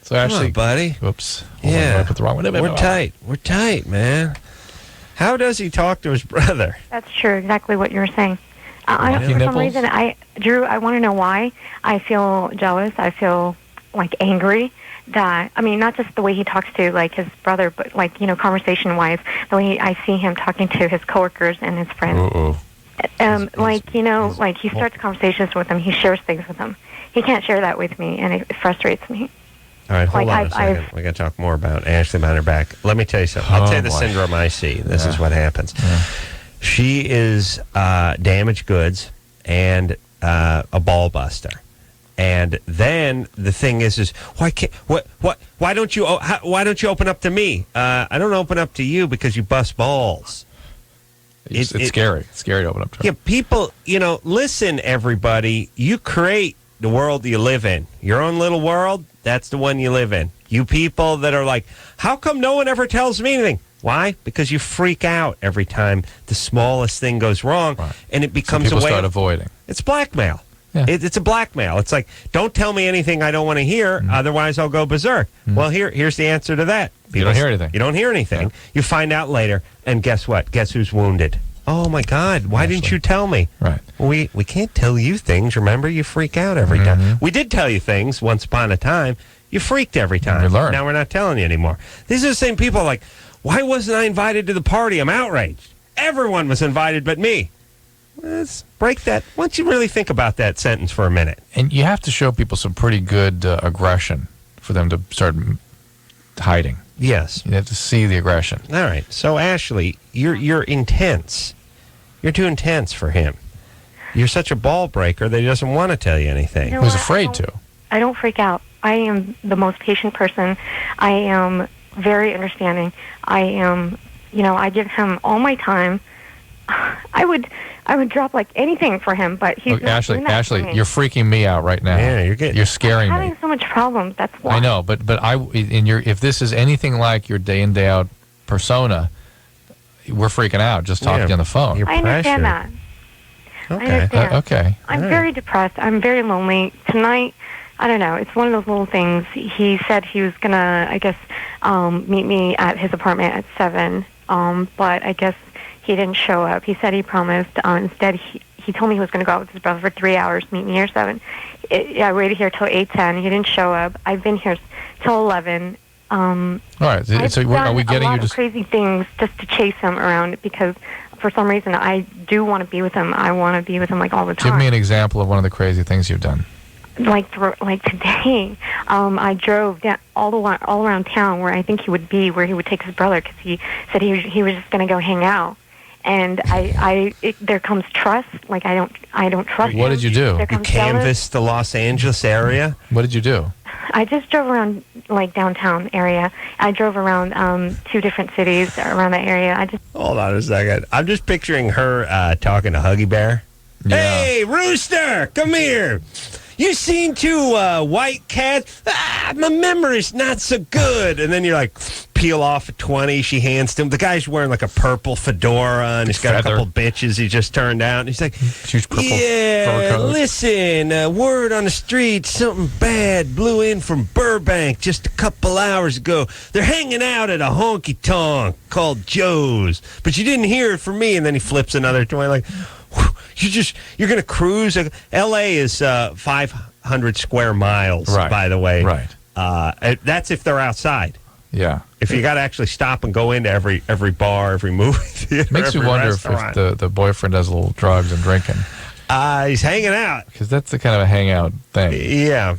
So Ashley, buddy. Whoops. Yeah. I put the wrong one. We're tight. We're tight, man. How does he talk to his brother? That's true. Exactly what you were saying. For some reason, Drew, I want to know why I feel jealous. I feel angry. Not just the way he talks to his brother, but conversation-wise, the way I see him talking to his coworkers and his friends. He starts conversations with them. He shares things with them. He can't share that with me, and it frustrates me. All right, hold on a second. We got to talk more about Ashley behind her back. Let me tell you something. I'll tell you the syndrome I see. This is what happens. Yeah. She is damaged goods and a ball buster. And then the thing is why don't you open up to me? I don't open up to you because you bust balls. It's scary. It's scary to open up to. Yeah, people, listen, everybody. You create the world you live in. Your own little world, that's the one you live in. You people that are like, how come no one ever tells me anything? Why? Because you freak out every time the smallest thing goes wrong, and it becomes a way. People start avoiding. It's blackmail. Yeah. It's a blackmail. It's like, don't tell me anything I don't want to hear, otherwise I'll go berserk. Well, here's the answer to that. You don't hear anything. You don't hear anything. Yeah. You find out later, and guess what? Guess who's wounded? Oh, my God. Why didn't you tell me? Right. We can't tell you things. Remember, you freak out every time. We did tell you things once upon a time. You freaked every time. We learned. Now we're not telling you anymore. These are the same people like, why wasn't I invited to the party? I'm outraged. Everyone was invited but me. Let's break that. Why don't you really think about that sentence for a minute? And you have to show people some pretty good aggression for them to start hiding. Yes. You have to see the aggression. All right. So, Ashley, you're intense. You're too intense for him. You're such a ball breaker that he doesn't want to tell you anything. You know He's what? afraid to. I don't freak out. I am the most patient person. I am very understanding. I am, I give him all my time. I would drop like anything for him, but he's Look, not Ashley, doing that for me. you're freaking me out right now. Yeah, you're scaring I'm me. having so much problems. That's why. I know, but if this is anything like your day in day out persona, we're freaking out just talking on the phone. You're I understand that. Okay. I understand. Okay. I'm very depressed. I'm very lonely. Tonight, I don't know. It's one of those little things. He said he was going to, I guess, meet me at his apartment at 7, but I guess he didn't show up. He said he promised. Instead, he told me he was going to go out with his brother for 3 hours, meet me here 7. I waited here till 8:10. He didn't show up. I've been here till 11. All right. So are we getting a lot you of just crazy things just to chase him around because for some reason I do want to be with him. I want to be with him like all the time. give me an example of one of the crazy things you've done? Like today, I drove down all around town where I think he would be, where he would take his brother because he said he was just going to go hang out. And there comes trust. Like I don't trust. What did you do? You canvassed the Los Angeles area? What did you do? I just drove around like downtown area. I drove around 2 different cities around that area. Hold on a second. I'm just picturing her talking to Huggy Bear. Yeah. Hey, Rooster, come here. You seen 2 white cats? My memory's not so good. And then you're like, peel off a 20. She hands to him. The guy's wearing like a purple fedora, and he's got a couple bitches he just turned out. And he's like, huge purple yeah, fur coat. listen, word on the street, something bad blew in from Burbank just a couple hours ago. They're hanging out at a honky-tonk called Joe's. But you didn't hear it from me. And then he flips another 20 like, you're going to cruise. L.A. is 500 square miles, by the way. Right. That's if they're outside. Yeah. If you got to actually stop and go into every bar, every movie theater, Makes me wonder if the boyfriend does a little drugs and drinking. He's hanging out. Because that's the kind of a hangout thing. Yeah.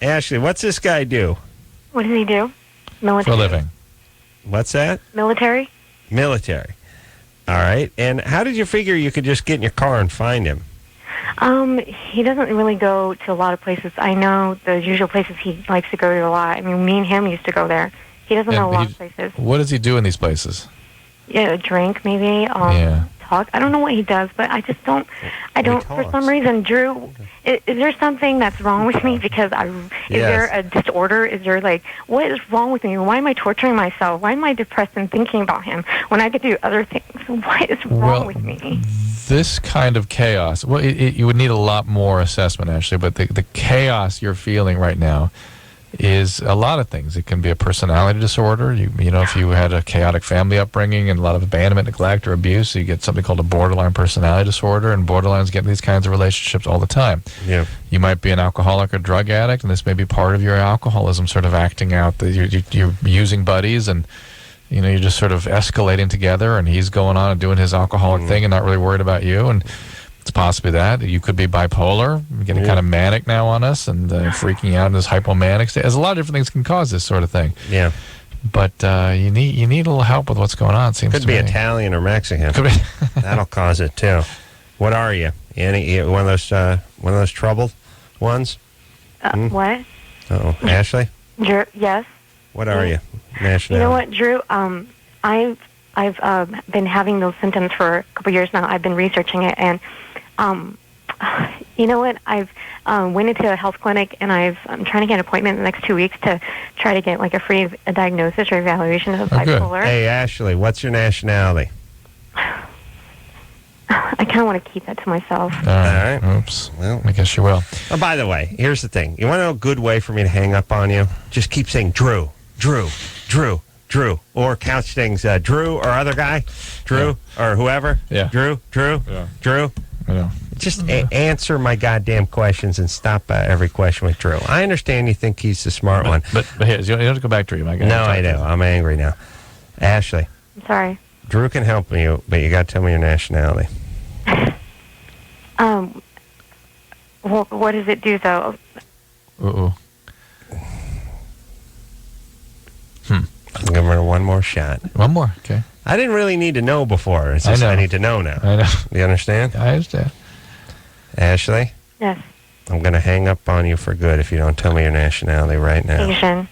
Ashley, what's this guy do? What does he do? Military. For a living. What's that? Military. Military. All right. And how did you figure you could just get in your car and find him? He doesn't really go to a lot of places. I know the usual places he likes to go to a lot. I mean, me and him used to go there. He doesn't know a lot of places. What does he do in these places? Yeah, drink maybe. Talk. I don't know what he does, but I just don't. I don't. For some reason, Drew, is there something that's wrong with me? Because is there a disorder? Is there what is wrong with me? Why am I torturing myself? Why am I depressed and thinking about him when I could do other things? What is wrong with me? This kind of chaos. Well, you would need a lot more assessment, actually. But the chaos you're feeling right now is a lot of things. It can be a personality disorder. You know, if you had a chaotic family upbringing and a lot of abandonment, neglect, or abuse, you get something called a borderline personality disorder, and borderlines get in these kinds of relationships all the time. Yeah. You might be an alcoholic or drug addict, and this may be part of your alcoholism sort of acting out. That you're using buddies, and you're just sort of escalating together, and he's going on and doing his alcoholic thing and not really worried about you. And it's possibly that you could be bipolar, getting kind of manic now on us, and freaking out in this hypomanic state. There's a lot of different things can cause this sort of thing. Yeah, but you need a little help with what's going on. Seems could to be me. Italian or Mexican. Could be. That'll cause it too. What are you? One of those troubled ones? What? Oh, Ashley. Drew, yes. What are you? Nationality. You know what, Drew? I've been having those symptoms for a couple years now. I've been researching it, and you know what? I've went into a health clinic, and I'm trying to get an appointment in the next 2 weeks to try to get a free diagnosis or evaluation of bipolar. Hey, Ashley, what's your nationality? I kind of want to keep that to myself. All right. Oops. Well, I guess you will. Oh, by the way, here's the thing. You want to know a good way for me to hang up on you? Just keep saying Drew, Drew, Drew. Drew, or Couch Things, Drew, or other guy, Drew, or whoever. Yeah. Drew. Yeah. Drew. I know. Just answer my goddamn questions and stop every question with Drew. I understand you think he's the smart one. But here, you don't have to go back to him. No, I do. I'm angry now. Ashley. I'm sorry. Drew can help you, but you got to tell me your nationality. Well, what does it do, though? I'm giving her one more shot. One more, okay. I didn't really need to know before. It's just I need to know now. I know. You understand? I understand. Ashley? Yes. I'm going to hang up on you for good if you don't tell me your nationality right now. Asian.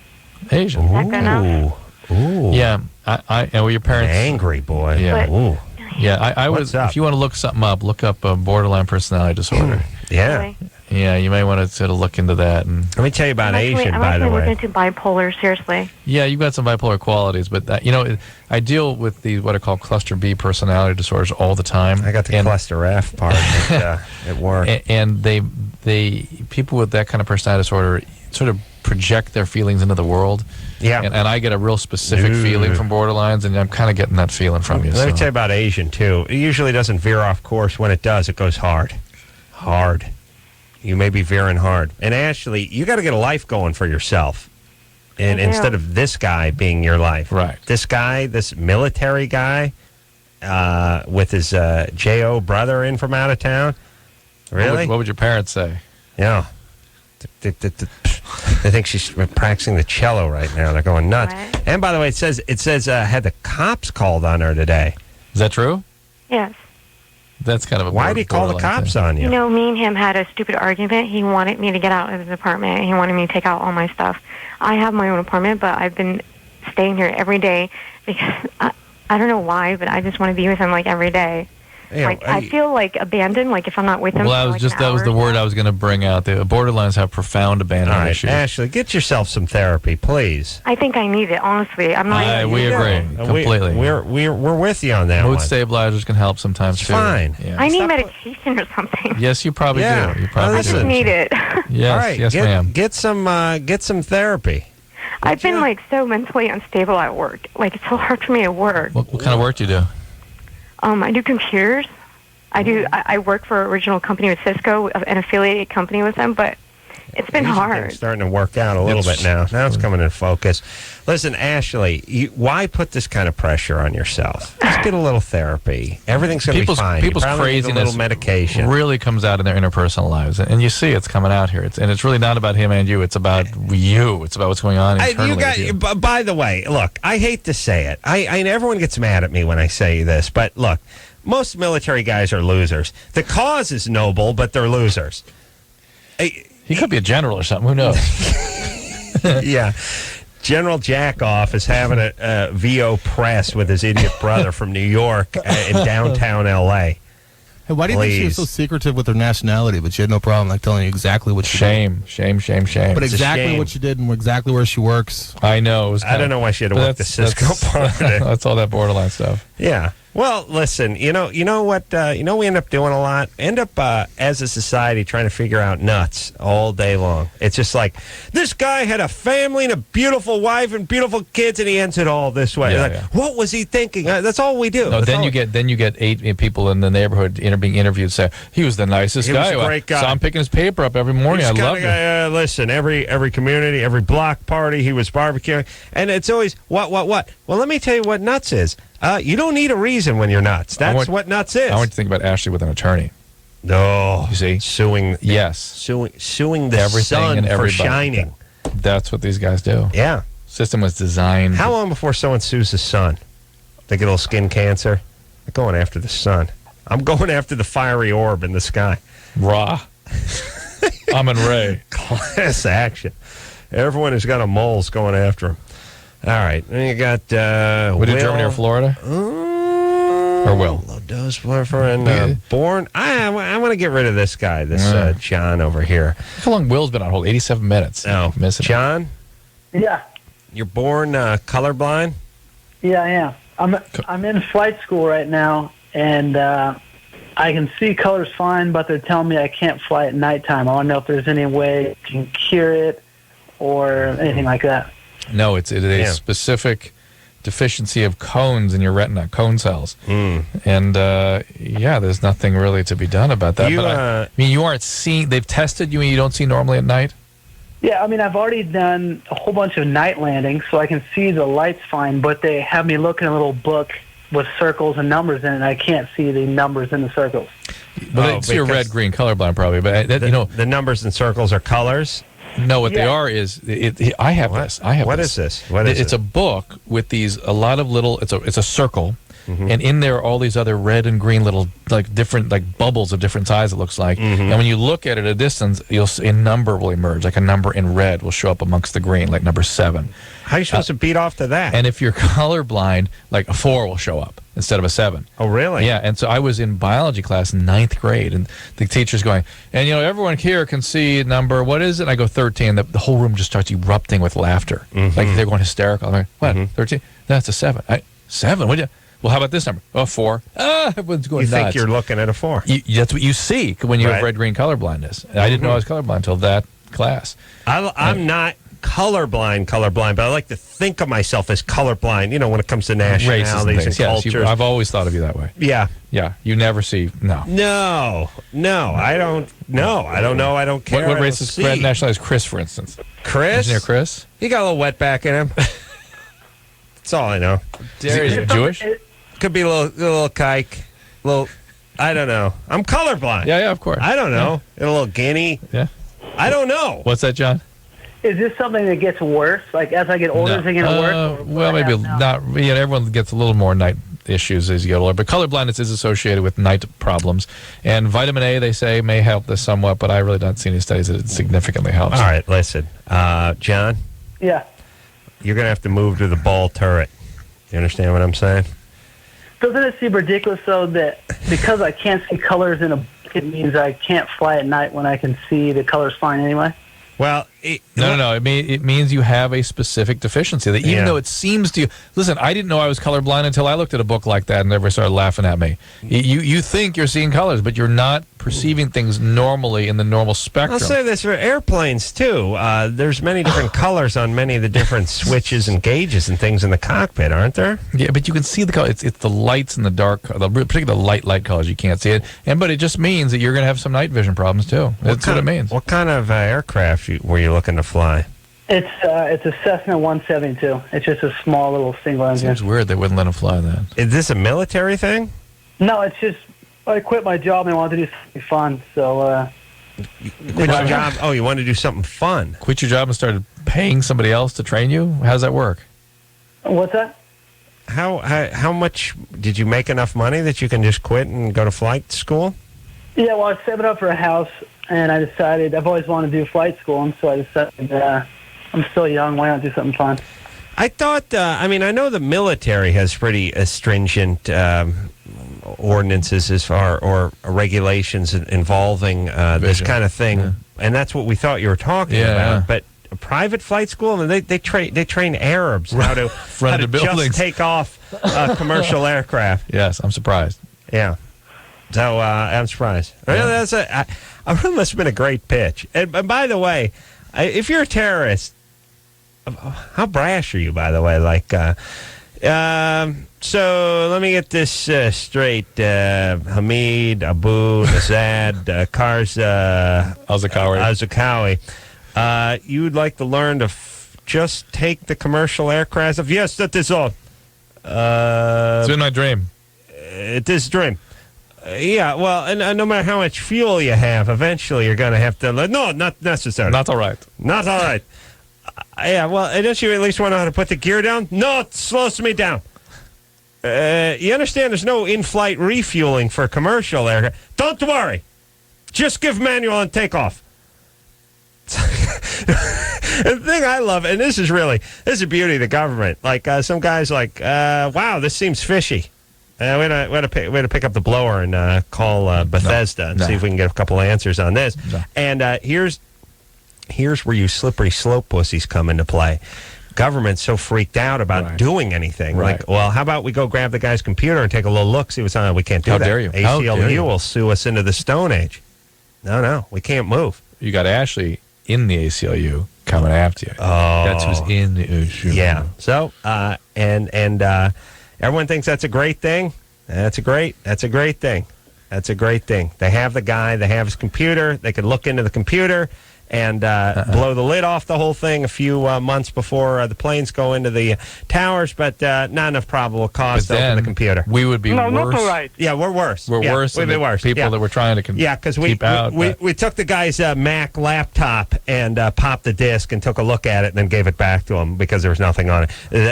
Is that good enough? Ooh. Yeah. And were your parents... Angry boy. Yeah. Ooh. Yeah, I would. If you want to look something up, look up borderline personality disorder. Yeah. Really? Yeah, you may want to sort of look into that. And let me tell you about Asian, by the way. I'm looking into bipolar, seriously. Yeah, you've got some bipolar qualities, but I deal with these what I call cluster B personality disorders all the time. I got the cluster F part at work. And they people with that kind of personality disorder sort of project their feelings into the world. Yeah. And I get a real specific feeling from borderlines, and I'm kind of getting that feeling from you. Let me tell you about Asian, too. It usually doesn't veer off course. When it does, it goes hard. Hard. You may be veering hard. And Ashley, you got to get a life going for yourself. And instead of this guy being your life. Right. This guy, this military guy, with his J.O. brother in from out of town. Really? What would your parents say? Yeah. They think she's practicing the cello right now. They're going nuts. What? And by the way, it says had the cops called on her today. Is that true? Yes. That's kind of a Why did he call the cops on you? You know, me and him had a stupid argument. He wanted me to get out of his apartment. He wanted me to take out all my stuff. I have my own apartment, but I've been staying here every day because I don't know why, but I just want to be with him like every day. Yeah, I feel like abandoned, like if I'm not with him. Well, that was the word I was going to bring out. The borderlines have profound abandonment issues. Ashley, get yourself some therapy, please. I think I need it, honestly. I'm not. We agree completely. We're with you on that. Mood one. stabilizers can help sometimes too. Fine. Yeah. I need medication or something. Yes, you probably do. You probably I just need it. Yes, all right, yes, ma'am. Get some therapy. I've been like so mentally unstable at work. Like it's so hard for me to work. What kind of work do you do? I do computers. I work for an original company with Cisco, an affiliated company with them, but it's been hard. It's starting to work out a little bit now. Now it's coming in focus. Listen, Ashley, why put this kind of pressure on yourself? Just get a little therapy. Everything's going to be fine. People's you craziness need a little medication. really comes out in their interpersonal lives, and you see it's coming out here. And it's really not about him and you. It's about you. It's about what's going on internally with you. By the way, look, I hate to say it. Everyone gets mad at me when I say this, but look, most military guys are losers. The cause is noble, but they're losers. He could be a general or something. Who knows? Yeah. General Jackoff is having a VO press with his idiot brother from New York in downtown L.A. Hey, why do you think she was so secretive with her nationality, but she had no problem like telling you exactly what she did? Shame. But exactly what she did and exactly where she works. I know. I don't know why she had to work the Cisco part of it. That's all that borderline stuff. Yeah. Well, listen, you know what we end up doing a lot? End up as a society trying to figure out nuts all day long. It's just like, this guy had a family and a beautiful wife and beautiful kids, and he ends it all this way. Yeah, What was he thinking? That's all we do. No, then you get 8 people in the neighborhood being interviewed say, he was the nicest guy. He was a great guy. Saw him picking his paper up every morning. I loved it. Listen, every community, every block party, he was barbecuing. And it's always, what? Well, let me tell you what nuts is. You don't need a reason when you're nuts. That's what nuts is. I want you to think about Ashley with an attorney. No. You see? Suing. Yes. Suing the everything sun and for everybody. shining. That's what these guys do. Yeah. System was designed. How long before someone sues the sun? They get a little skin cancer? They're going after the sun. I'm going after the fiery orb in the sky. Ra. Amun Ray. Class action. Everyone who's got a mole's going after him. All right. Then you got Would you Germany or Florida? Or Will? Those boyfriend born. I want to get rid of this guy, this John over here. How long Will's been on hold? 87 minutes. No. John? Yeah. You're born colorblind? Yeah, I am. I'm in flight school right now, and I can see colors fine, but they're telling me I can't fly at nighttime. I want to know if there's any way you can cure it or anything like that. No, it's a specific deficiency of cones in your retina, cone cells. And there's nothing really to be done about that. I mean, you aren't seeing. They've tested you, and you don't see normally at night. Yeah, I mean, I've already done a whole bunch of night landings, so I can see the lights fine. But they have me look in a little book with circles and numbers in it, and I can't see the numbers in the circles. But it's your red-green colorblind, probably. But the numbers and circles are colors. No, what they are is I have this. What is this? What is It's a book with a lot of little. It's a circle, and in there are all these other red and green little different bubbles of different size. It looks like, and when you look at it at a distance, you'll see a number will emerge. Like a number in red will show up amongst the green, like number 7. How are you supposed to beat off to that? And if you're colorblind, like a 4 will show up instead of a 7. Oh, really? Yeah. And so I was in biology class in 9th grade, and the teacher's going, and everyone here can see number, what is it? And I go 13. The whole room just starts erupting with laughter. Like they're going hysterical. I'm like, what? 13? That's a 7. 7? What? Well, how about this number? Oh, 4. Everyone's going nuts. You think nuts. you're looking at a 4. That's what you see when you have red-green colorblindness. And I didn't know I was colorblind until that class. I'm not colorblind, but I like to think of myself as colorblind, when it comes to nationalities and cultures. Yes, I've always thought of you that way. Yeah. Yeah. You never see, no. No, I don't know. I don't know. I don't care. What race is nationality is Chris, for instance? Chris? Engineer Chris? He got a little wetback in him. That's all I know. Is he Jewish? Could be a little kike. I don't know. I'm colorblind. Yeah, of course. I don't know. A little guinea. Yeah. I don't know. What's that, John? Is this something that gets worse? Like, as I get older, is it going to worse? Well, maybe not. Everyone gets a little more night issues as you get older. But colorblindness is associated with night problems. And vitamin A, they say, may help this somewhat, but I really don't see any studies that it significantly helps. All right, listen. John? Yeah. You're going to have to move to the ball turret. You understand what I'm saying? Doesn't it seem ridiculous, though, that because I can't see colors in a book, it means I can't fly at night when I can see the colors fine anyway? Well, no. It means you have a specific deficiency. That even though it seems to you, listen, I didn't know I was colorblind until I looked at a book like that and everybody started laughing at me. You think you're seeing colors, but you're not perceiving things normally in the normal spectrum. I'll say this for airplanes too. There's many different colors on many of the different switches and gauges and things in the cockpit, aren't there? Yeah, but you can see the color. It's the lights in the dark, particularly the light colors. You can't see it, but it just means that you're going to have some night vision problems too. That's what it means. What kind of aircraft were you looking to fly? It's a Cessna 172. It's just a small little single engine. Seems weird they wouldn't let him fly that. Is this a military thing? No, it's just I quit my job and I wanted to do something fun. So quit your job? Oh, you wanted to do something fun? Quit your job and started paying somebody else to train you? How does that work? What's that? How much did you make enough money that you can just quit and go to flight school? Yeah, well, I was saving up for a house, and I decided I've always wanted to do flight school, and so I decided I'm still young. Why not do something fun? I thought. I know the military has pretty stringent ordinances as far or regulations involving this kind of thing, and that's what we thought you were talking about. But a private flight school, and they train Arabs how to just take off commercial aircraft. Yes, I'm surprised. Yeah. So I'm surprised. Yeah. That must have been a great pitch. And by the way, if you're a terrorist, how brash are you? By the way, so let me get this straight. Hamid, Abu, Nazad, Al-Zakawi. You'd like to learn to just take the commercial aircraft? Yes, that is all. It's been my dream. It is a dream. Yeah, well, and no matter how much fuel you have, eventually you're going to have to... No, not necessarily. Not all right. Not all right. Yeah, well, don't you at least want to know how to put the gear down? No, it slows me down. You understand there's no in-flight refueling for commercial aircraft. Don't worry. Just give manual and take off. The thing I love, and this is the beauty of the government. Some guys wow, this seems fishy. We had to pick up the blower and call Bethesda and see if we can get a couple of answers on this. No. And here's where you slippery slope pussies come into play. Government's so freaked out about doing anything. Right. Well, how about we go grab the guy's computer and take a little look, see what's on it? We can't do that. How dare you? ACLU will sue us into the Stone Age. No, we can't move. You got Ashley in the ACLU coming after you. Oh. That's who's in the issue. Yeah. So, and everyone thinks that's a great thing. That's a great thing. That's a great thing. They have the guy, they have his computer, they can look into the computer and blow the lid off the whole thing a few months before the planes go into the towers, but not enough probable cause to open the computer. We would be worse. Not right. Yeah, we're worse. We're worse We'd than be the worse. people that we're trying to because keep out. We took the guy's Mac laptop and popped the disk and took a look at it and then gave it back to him because there was nothing on it.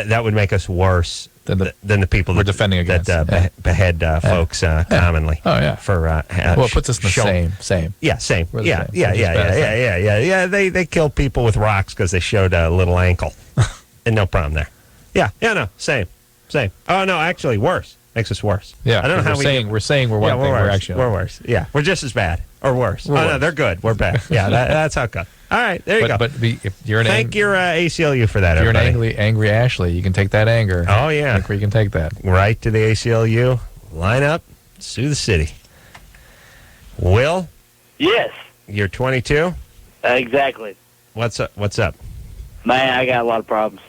That would make us worse than the people we're defending against. That behead folks commonly. Oh, yeah. For well, it puts us in the same. Yeah, same. We're the Yeah, same. yeah. They kill people with rocks because they showed a little ankle. And no problem there. Yeah, no, same. Oh, no, actually, worse. Makes us worse. Yeah, I don't know how we're saying we're one thing. We're worse. Yeah, we're just as bad or worse. No, they're good. We're bad. Yeah, that's how it goes. All right, there you go. But if you're thank your ACLU for that. If you're everybody. an angry Ashley, you can take that anger. Oh yeah, I think we can take that right to the ACLU. Line up, sue the city. Will? Yes. You're 22. Exactly. What's up? Man, I got a lot of problems.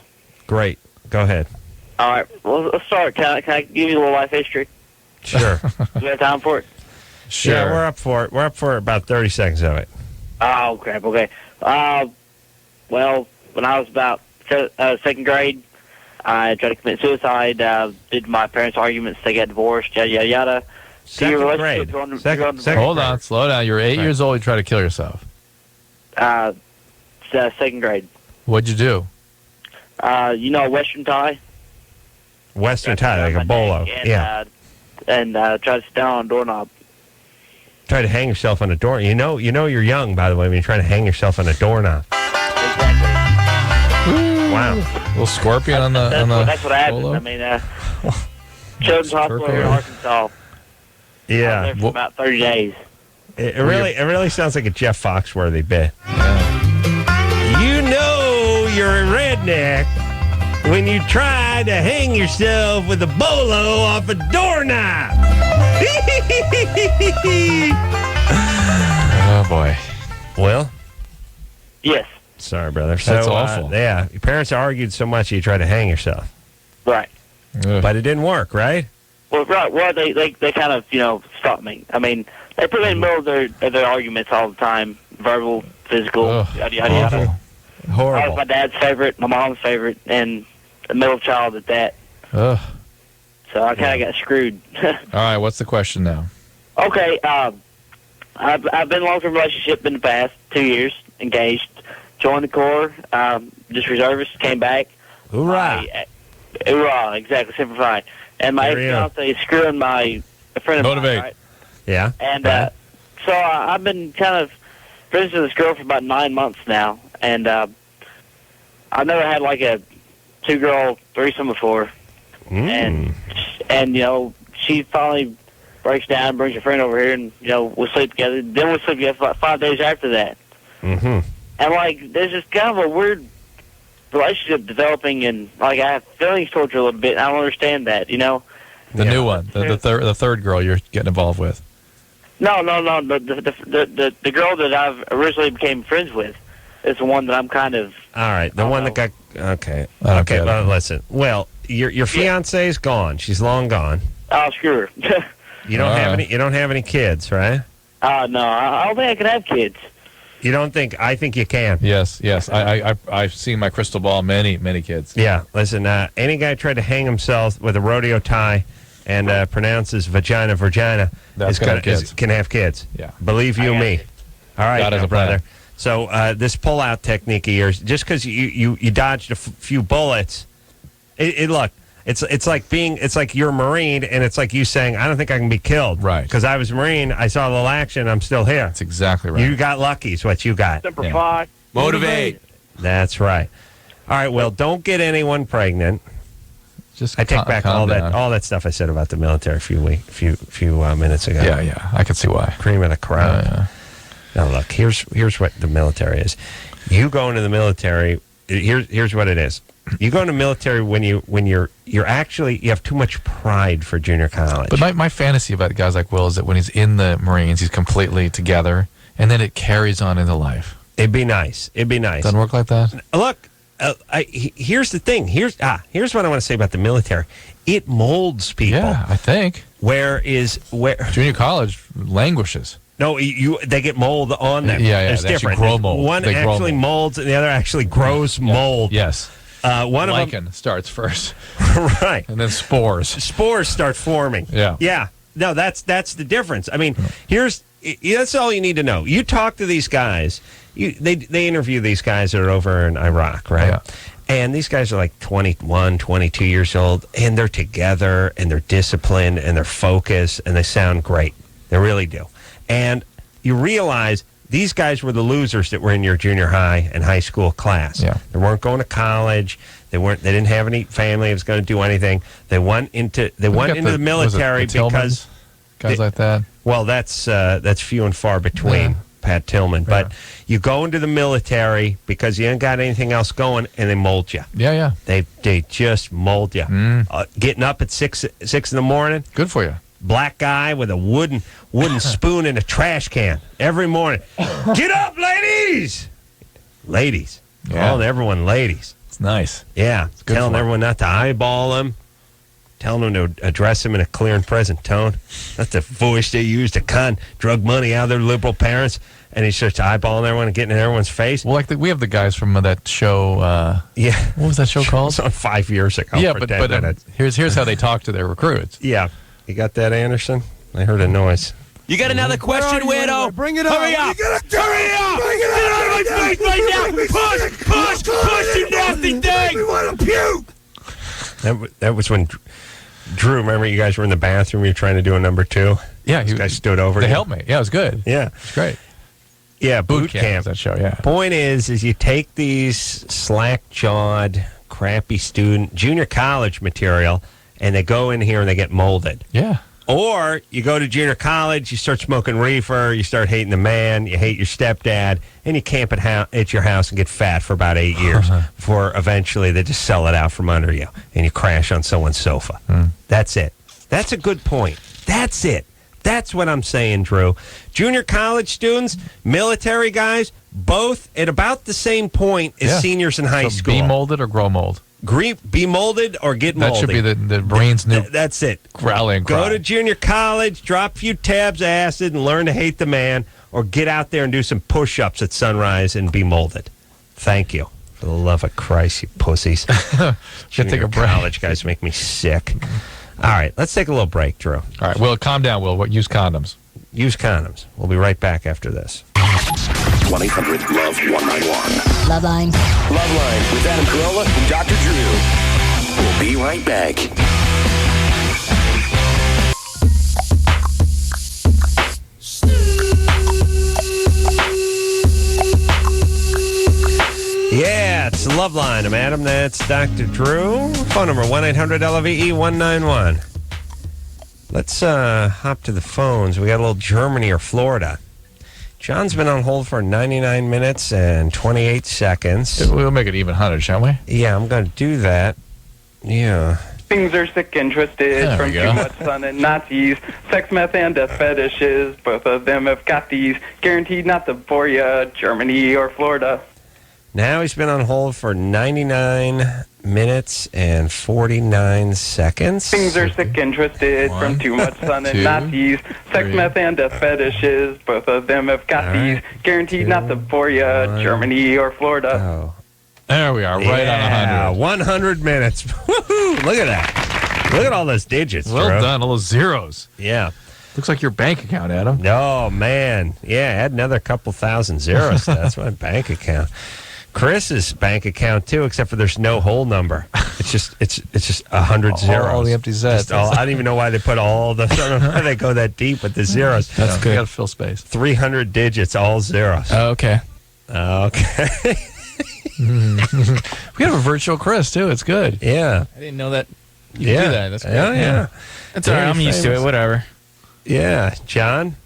Great. Go ahead. All right. Well, let's start. Can I give you a little life history? Sure. Do you have time for it? Sure. Yeah, we're up for it. We're up for about 30 seconds of it. Oh, crap. Okay. Well, when I was about second grade, I tried to commit suicide. Did my parents' arguments. They got divorced. Yada, yada, yada. Second grade. Hold on. Slow down. You're 8 years old. You try to kill yourself. Second grade. What'd you do? You know Western tie? Western tie, like a bolo. And, try to sit down on a doorknob. Try to hang yourself on a door. You know you're young, by the way, when you're trying to hang yourself on a doorknob. Exactly. Wow. A little scorpion on the That's what happened. bolo? I mean, Children's Hospital in Arkansas. Yeah. I was there for about 30 days. It really sounds like a Jeff Foxworthy bit. You know you're a redneck when you try to hang yourself with a bolo off a doorknob. Oh, boy. Well? Yes. Sorry, brother. That's awful. Yeah, your parents argued so much you tried to hang yourself. Right. But it didn't work, right? Well, right. Well, they kind of, stopped me. I mean, they put me in the middle of their arguments all the time. Verbal, physical, yada, yada, yada. Horrible. I was my dad's favorite, my mom's favorite, and the middle child at that. Ugh. So I kind of got screwed. All right, what's the question now? Okay, I've been in a long-term relationship in the past, 2 years, engaged, joined the Corps, just reservist, came back. Hoorah. Hoorah, exactly, Superfan. And my ex-fiance is screwing a friend of Motivate. mine, right? Yeah. And so I've been kind of friends with this girl for about 9 months now, and I've never had like a two-girl threesome before. And she finally breaks down, brings her friend over here, and we sleep together. Then we sleep together for about 5 days after that. Mm-hmm. And there's just kind of a weird relationship developing, and I have feelings towards her a little bit. And I don't understand that, The new one, the third girl you're getting involved with. No. The girl that I've originally became friends with is the one that I'm kind of. All right, the one that got okay. Okay, well, listen. Well, your fiance's gone. She's long gone. Oh, screw her. You don't have any. You don't have any kids, right? No, I don't think I can have kids. You don't think? I think you can. Yes. I've seen my crystal ball many kids. Yeah. Listen, any guy tried to hang himself with a rodeo tie and pronounces vagina can have kids. Yeah. Believe you me. All right, God is a brother. So this pull-out technique of yours, just because you dodged a few bullets, look. It's like you're a Marine, and it's like you saying, I don't think I can be killed. Right. Because I was a Marine, I saw a little action, I'm still here. That's exactly right. You got lucky is what you got. Simplify. Motivate. That's right. All right, well, don't get anyone pregnant. Just I take back all that stuff I said about the military a few minutes ago. Yeah, I can see why. Cream of the crop. Now, look, here's what the military is. You go into the military, here's what it is. You go into the military when you have too much pride for junior college. But my fantasy about guys like Will is that when he's in the Marines, he's completely together, and then it carries on into life. It'd be nice. Doesn't work like that. Look, here's the thing. Here's what I want to say about the military. It molds people. Yeah, I think. Where junior college languishes. No, they get mold on them. Yeah, There's they different. grow mold. One They grow actually mold. molds, and the other actually grows mold. Yes. One of them Lichen starts first. Right. And then spores. Spores start forming. Yeah. Yeah. No, that's the difference. I mean, that's all you need to know. You talk to these guys. They interview these guys that are over in Iraq, right? Yeah. And these guys are like 21, 22 years old, and they're together, and they're disciplined, and they're focused, and they sound great. They really do. And you realize these guys were the losers that were in your junior high and high school class. Yeah. They weren't going to college. They didn't have any family that was going to do anything. They went into the military because guys like that. Well, that's few and far between. Yeah. Pat Tillman, but you go into the military because you ain't got anything else going, and they mold you. Yeah. They just mold you. Getting up at 6 in the morning. Good for you. Black guy with a wooden spoon in a trash can every morning. Get up, ladies! Ladies. Yeah. Calling everyone ladies. It's nice. Yeah. Telling everyone not to eyeball them. Telling them to address them in a clear and present tone. That's the voice they use to drug money out of their liberal parents. And he starts eyeballing everyone and getting in everyone's face. Well, we have the guys from that show. Yeah. What was that show called? It was on 5 years ago. Yeah, for 10 minutes. Here's how they talk to their recruits. Yeah. You got that, Anderson? I heard a noise. You got another question, weirdo? Bring it up. Hurry up. Hurry up. Bring it Get out of my face right now. Push, you nasty thing. We want to puke. That was when Drew, remember you guys were in the bathroom, you were trying to do a number 2? Yeah. This guy stood over They you. helped me. Yeah, it was good. Yeah. It's great. Yeah, boot camp. That show, yeah. Point is you take these slack-jawed, crappy junior college material, and they go in here and they get molded. Yeah. Or you go to junior college, you start smoking reefer, you start hating the man, you hate your stepdad, and you camp at your house and get fat for about 8 years before eventually they just sell it out from under you and you crash on someone's sofa. That's it. That's a good point. That's it. That's what I'm saying, Drew. Junior college students, military guys, both at about the same point as seniors in high school. Be molded or grow mold? Be molded or get moldy. That should be the brain's new. That's it. Rallying cry. Go to junior college, drop a few tabs of acid, and learn to hate the man, or get out there and do some push-ups at sunrise and be molded. Thank you. For the love of Christ, you pussies. Should take a break. College guys make me sick. All right, let's take a little break, Drew. All right, Will, calm down, Will. Use condoms. Use condoms. We'll be right back after this. 1-800-LOVE-191. LoveLine. LoveLine with Adam Carolla and Dr. Drew. We'll be right back. Yeah, it's Loveline. I'm Adam. That's Dr. Drew. Phone number 1-800-LOVE-191. Let's hop to the phones. We got a little Germany or Florida. John's been on hold for 99 minutes and 28 seconds. We'll make it even 100, shall we? Yeah, I'm going to do that. Yeah. Things are sick and twisted from too much sun and Nazis. Sex, meth, and death fetishes. Both of them have got these. Guaranteed not to bore ya. Germany or Florida. Now he's been on hold for 99 minutes and 49 seconds. Things are sick and twisted from too much sun and Nazis. Sex, meth, and death fetishes. Both of them have got these. Guaranteed not to bore ya. Germany or Florida. Oh. There we are, right on 100. 100 minutes. Woohoo! Look at that. Look at all those digits. Well Drew. done. All those zeros. Yeah. Looks like your bank account, Adam. Oh, man. Yeah, add another couple thousand zeros. That's my bank account. Chris's bank account too, except for there's no whole number. It's just 100 zeros. All the empty sets. I don't even know why they put all the. I don't know why they go that deep with the zeros. That's good. You got to fill space. 300 digits, all zeros. Oh, okay. Okay. We have a virtual Chris too. It's good. Yeah. I didn't know that you could do that. That's great. Yeah. That's all right. I'm used to it. Whatever. Yeah. John?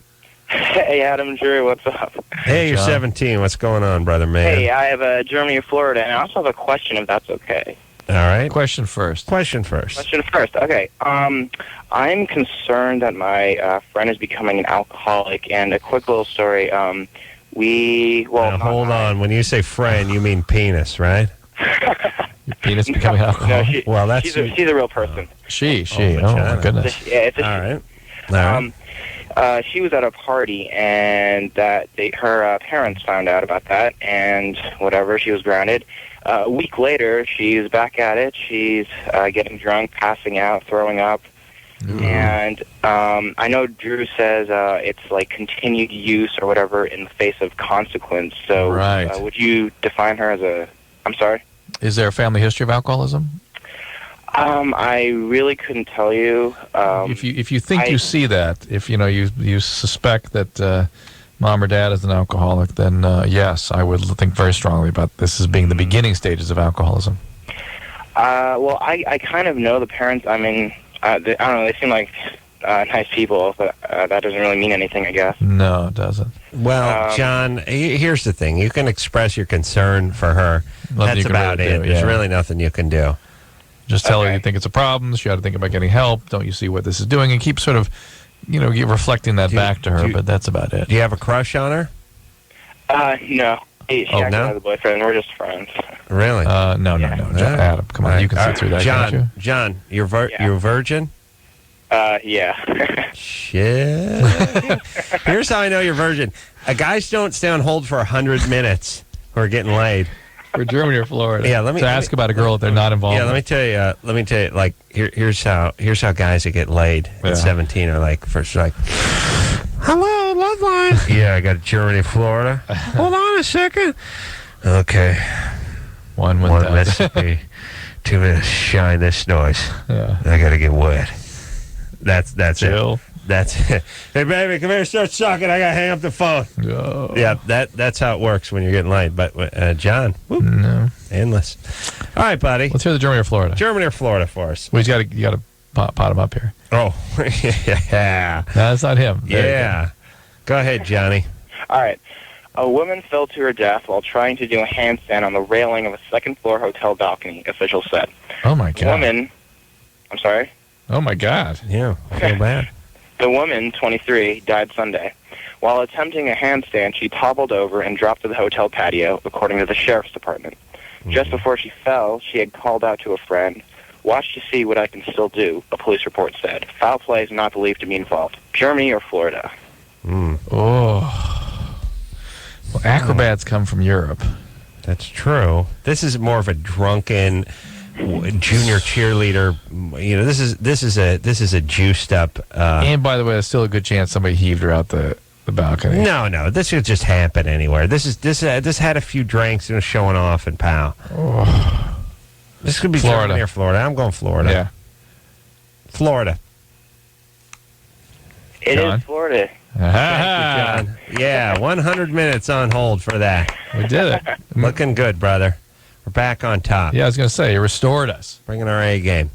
Hey, Adam, Drew, what's up? Hey, you're 17. What's going on, brother man? Hey, I have a Germany or Florida, and I also have a question, if that's okay. All right. Question first. Okay. I'm concerned that my friend is becoming an alcoholic, and a quick little story. Well, hold on. When you say friend, you mean penis, right? Your penis becoming alcoholic? No, she's a real person. She. Oh, my goodness. It's a All right. She was at a party, and her parents found out about that, and whatever, she was grounded. A week later, she's back at it. She's getting drunk, passing out, throwing up. And I know Drew says it's like continued use or whatever in the face of consequence. So would you define her as a... I'm sorry? Is there a family history of alcoholism? I really couldn't tell you. If you think you see that, if you suspect that mom or dad is an alcoholic, then yes, I would think very strongly about this as being the beginning stages of alcoholism. Well, I kind of know the parents. I mean, I don't know. They seem like nice people, but that doesn't really mean anything, I guess. No, it doesn't. Well, John, here's the thing. You can express your concern for her. That's about it. There's really nothing you can do. Just tell her you think it's a problem. She ought to think about getting help. Don't you see what this is doing? And keep sort of, reflecting that back to her, but that's about it. Do you have a crush on her? No. She actually has a boyfriend. We're just friends. Really? No. Adam, come on. You can sit through that, can't you? John, you're a virgin? Yeah. Shit. Here's how I know you're virgin. Guys don't stay on hold for 100 minutes who are getting laid. For Germany or Florida. Yeah, ask about a girl if they're not involved. Yeah, let me tell you. Like, here's how guys that get laid at 17 are like. First, like, hello, LoveLine. Yeah, I got Germany, Florida. Hold on a second. Okay. One recipe. 2 minutes. Shine this noise. Yeah. I gotta get wet. That's Jill. it. That's it. Hey, baby, come here, start sucking. I gotta hang up the phone. Oh. Yeah, that's how it works when you're getting laid. But John, no, endless. All right, buddy. Let's hear the Germany or Florida. Germany or Florida for us. Well, you got to pot him up here. Oh, yeah. No, that's not him. Yeah. Go ahead, Johnny. All right. A woman fell to her death while trying to do a handstand on the railing of a second-floor hotel balcony, officials said. Oh, my God. I'm sorry? Oh, my God. Yeah, I feel bad. The woman, 23, died Sunday. While attempting a handstand, she toppled over and dropped to the hotel patio, according to the sheriff's department. Just before she fell, she had called out to a friend. Watch to see what I can still do, a police report said. Foul play is not believed to be involved. Germany or Florida? Oh. Well, acrobats come from Europe. That's true. This is more of a drunken junior cheerleader. This is a juiced up. And by the way, there's still a good chance somebody heaved her out the balcony. No, this could just happen anywhere. This had a few drinks and was showing off and pow. Oh. This could be Florida. Germany or Florida. I'm going Florida. Yeah. Florida. It is Florida. Thank you, John. Yeah, 100 minutes on hold for that. We did it. Looking good, brother. We're back on top. Yeah, I was going to say, you restored us. Bringing our A game.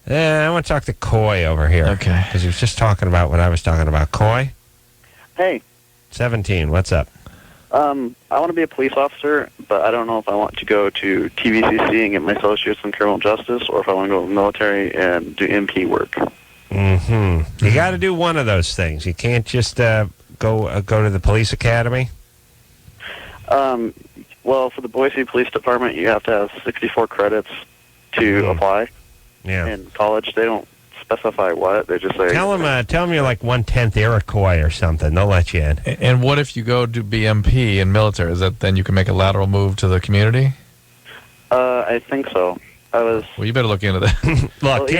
I want to talk to Coy over here. Okay. Because he was just talking about what I was talking about. Coy? Hey. 17, what's up? I want to be a police officer, but I don't know if I want to go to TVCC and get my associates in criminal justice, or if I want to go to the military and do MP work. Mm-hmm. You got to do one of those things. You can't just go to the police academy. Well, for the Boise Police Department, you have to have 64 credits to apply. Yeah. In college, they don't specify what. They just say... Tell them you're like 1/10 Iroquois or something. They'll let you in. And what if you go to BMP in military? Is that then you can make a lateral move to the community? I think so. Well, you better look into that. Look,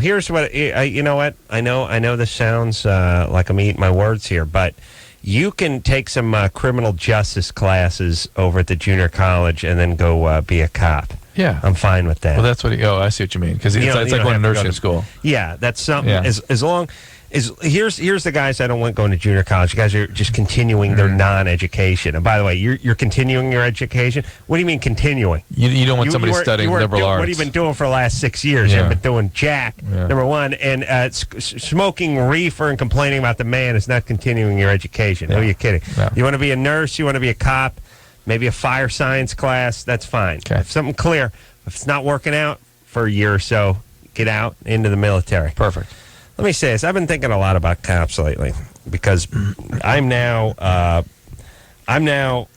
here's what... you know what? I know this sounds like I'm eating my words here, but... You can take some criminal justice classes over at the junior college and then go be a cop. Yeah. I'm fine with that. Well, that's what I see what you mean. Because it's like going to nursing school. Yeah, that's something. Yeah. As long as... Here's the guys I don't want going to junior college. You guys are just continuing their non-education. And by the way, you're continuing your education? What do you mean continuing? You don't want somebody studying liberal arts. What have you been doing for the last 6 years? Yeah. You've been doing jack, number one. And smoking reefer and complaining about the man is not continuing your education. Who are you kidding? Yeah. You want to be a nurse? You want to be a cop? Maybe a fire science class? That's fine. Okay. If something clear. If it's not working out for a year or so, get out into the military. Perfect. Let me say this. I've been thinking a lot about cops lately because I'm now I'm like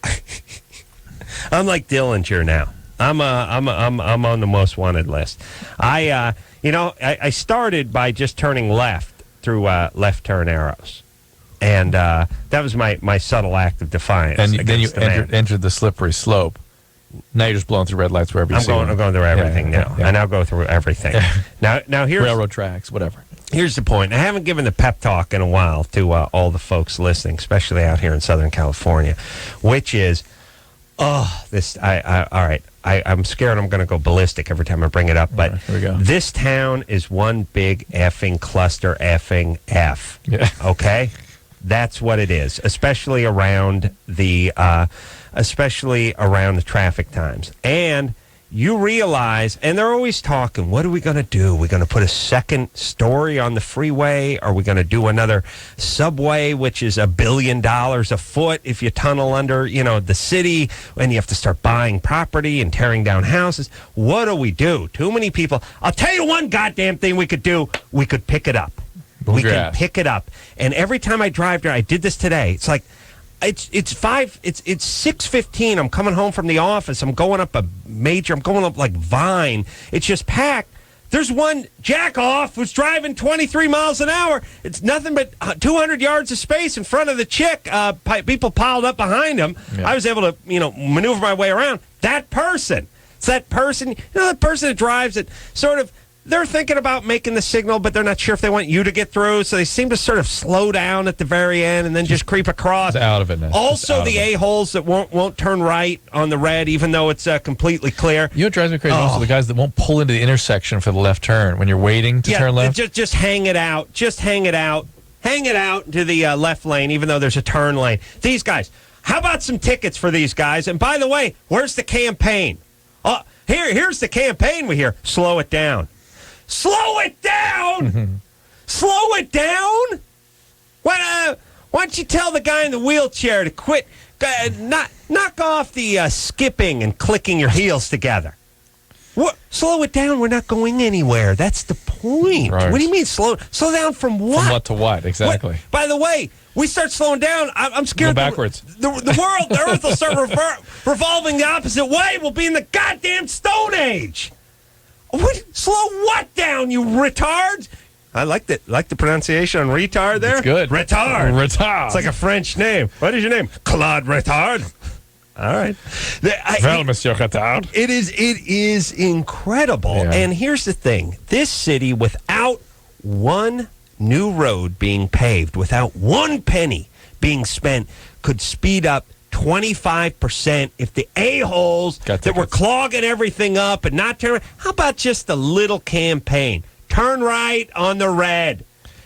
Dillinger now. I'm on the most wanted list. I started by just turning left through left turn arrows, and that was my subtle act of defiance. And then you entered the slippery slope. Now you're just blowing through red lights wherever you see I'm going through everything now. I now go through everything. Now here's railroad tracks, whatever. Here's the point. I haven't given the pep talk in a while to all the folks listening, especially out here in Southern California, which is, all right. I'm scared I'm going to go ballistic every time I bring it up, but here we go. This town is one big effing cluster effing F. Yeah. Okay? That's what it is, especially around the traffic times. And you realize, and they're always talking, what are we going to do? Are we going to put a second story on the freeway? Are we going to do another subway, which is $1 billion a foot if you tunnel under, the city, and you have to start buying property and tearing down houses? What do we do? Too many people. I'll tell you one goddamn thing we could do. We could pick it up. We can pick it up. And every time I drive there, I did this today. It's like, it's 6:15. I'm coming home from the office. I'm going up like Vine. It's just packed. There's one jack-off who's driving 23 miles an hour. It's nothing but 200 yards of space in front of the chick. People piled up behind him. Yeah. I was able to, maneuver my way around. That person. It's that person, that person that drives it sort of, they're thinking about making the signal, but they're not sure if they want you to get through, so they seem to sort of slow down at the very end and then just creep across. It's out of it now. Also, the a-holes that won't turn right on the red, even though it's completely clear. You know what drives me crazy? Also, the guys that won't pull into the intersection for the left turn when you're waiting to turn left. Just hang it out. Just hang it out. Hang it out to the left lane, even though there's a turn lane. These guys, how about some tickets for these guys? And by the way, where's the campaign? Here's the campaign we hear. Slow it down. Slow it down! Mm-hmm. Slow it down? Why don't you tell the guy in the wheelchair to quit? Knock off the skipping and clicking your heels together. What? Slow it down. We're not going anywhere. That's the point. Right. What do you mean slow down from what? From what to what? Exactly. By the way, we start slowing down. I'm scared. Go backwards. The world, the Earth will start revolving the opposite way. We'll be in the goddamn Stone Age. What? Slow what down, you retards? I like the pronunciation on retard there. It's good. Retard. Retard. It's like a French name. What is your name? Claude Retard. All right. Well, Monsieur Retard. It is incredible. Yeah. And here's the thing. This city, without one new road being paved, without one penny being spent, could speed up 25% if the a-holes that were clogging everything up and not turning. How about just a little campaign? Turn right on the red.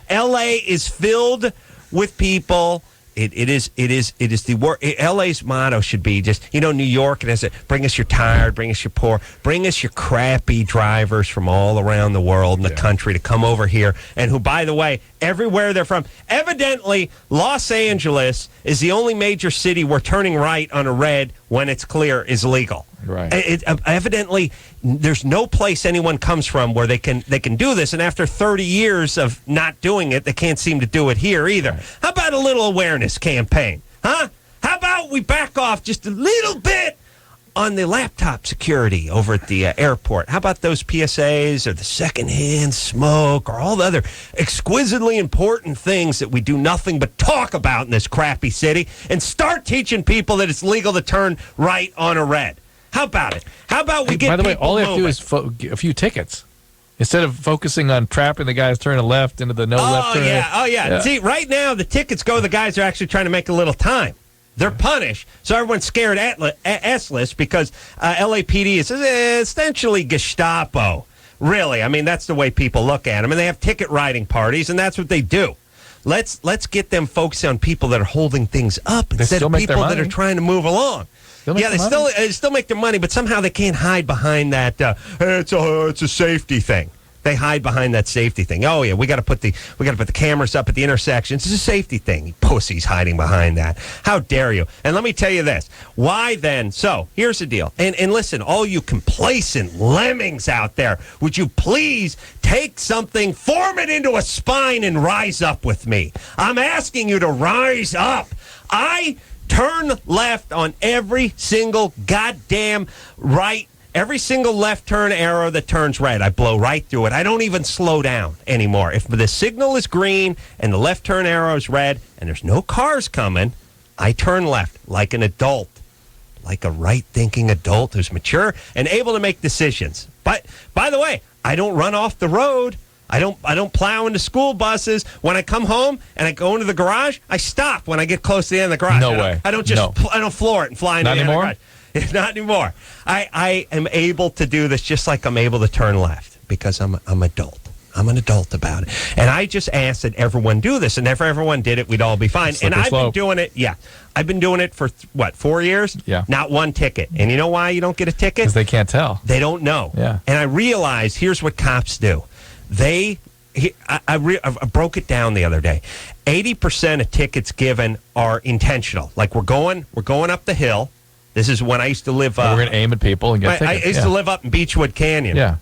L.A. is filled with people. It is the work. LA's motto should be just, New York, it has bring us your tired, bring us your poor, bring us your crappy drivers from all around the world and the country to come over here, and who, by the way, everywhere they're from, evidently Los Angeles is the only major city where turning right on a red when it's clear is legal. Right. Evidently, there's no place anyone comes from where they can do this, and after 30 years of not doing it, they can't seem to do it here either. Right. How about a little awareness campaign? Huh? How about we back off just a little bit on the laptop security over at the airport? How about those PSAs or the secondhand smoke or all the other exquisitely important things that we do nothing but talk about in this crappy city, and start teaching people that it's legal to turn right on a red? How about it? How about we get By the way, all they have to do moving? is a few tickets. Instead of focusing on trapping the guys turning left into the left turn. Oh, yeah. See, right now, the tickets go to the guys who are actually trying to make a little time. They're punished, so everyone's scared S-list because LAPD is essentially Gestapo. Really, I mean, that's the way people look at them. And they have ticket writing parties, and that's what they do. Let's get them focused on people that are holding things up instead of people that are trying to move along. They still make their money, but somehow they can't hide behind that. It's a safety thing. They hide behind that safety thing. Oh yeah, we got to put the cameras up at the intersections. It's a safety thing. You pussies hiding behind that. How dare you? And let me tell you this. Why then? So here's the deal. And listen, all you complacent lemmings out there, would you please take something, form it into a spine, and rise up with me? I'm asking you to rise up. I turn left on every single goddamn right. Every single left turn arrow that turns red, I blow right through it. I don't even slow down anymore. If the signal is green and the left turn arrow is red and there's no cars coming, I turn left like an adult, like a right-thinking adult who's mature and able to make decisions. But, by the way, I don't run off the road. I don't plow into school buses. When I come home and I go into the garage, I stop when I get close to the end of the garage. No way. I don't I don't floor it and fly into the end of the garage. Not anymore. I am able to do this just like I'm able to turn left because I'm adult. I'm an adult about it. And I just asked that everyone do this. And if everyone did it, we'd all be fine. And I've been doing it, I've been doing it for, 4 years? Yeah. Not one ticket. And you know why you don't get a ticket? Because they can't tell. They don't know. Yeah. And I realized, here's what cops do. I broke it down the other day. 80% of tickets given are intentional. Like we're going up the hill. This is when I used to live. We're going to aim at people and get tickets. I used to live up in Beechwood Canyon. Yeah.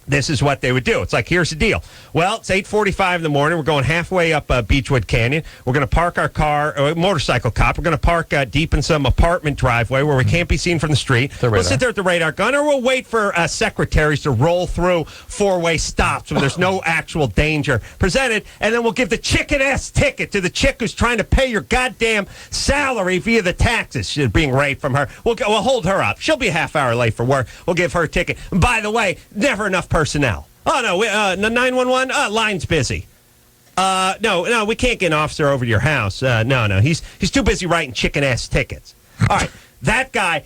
This is what they would do. It's like, here's the deal. Well, it's 8:45 in the morning. We're going halfway up Beechwood Canyon. We're going to park our car, motorcycle cop. We're going to park deep in some apartment driveway where we can't be seen from the street. We'll sit there at the radar gun, or we'll wait for secretaries to roll through four-way stops where there's no actual danger presented, and then we'll give the chicken-ass ticket to the chick who's trying to pay your goddamn salary via the taxes. She's being raped from her. We'll hold her up. She'll be a half hour late for work. We'll give her a ticket. And by the way, never enough personnel. Oh, no, 911, line's busy. No, we can't get an officer over to your house. No, he's too busy writing chicken-ass tickets. All right, that guy,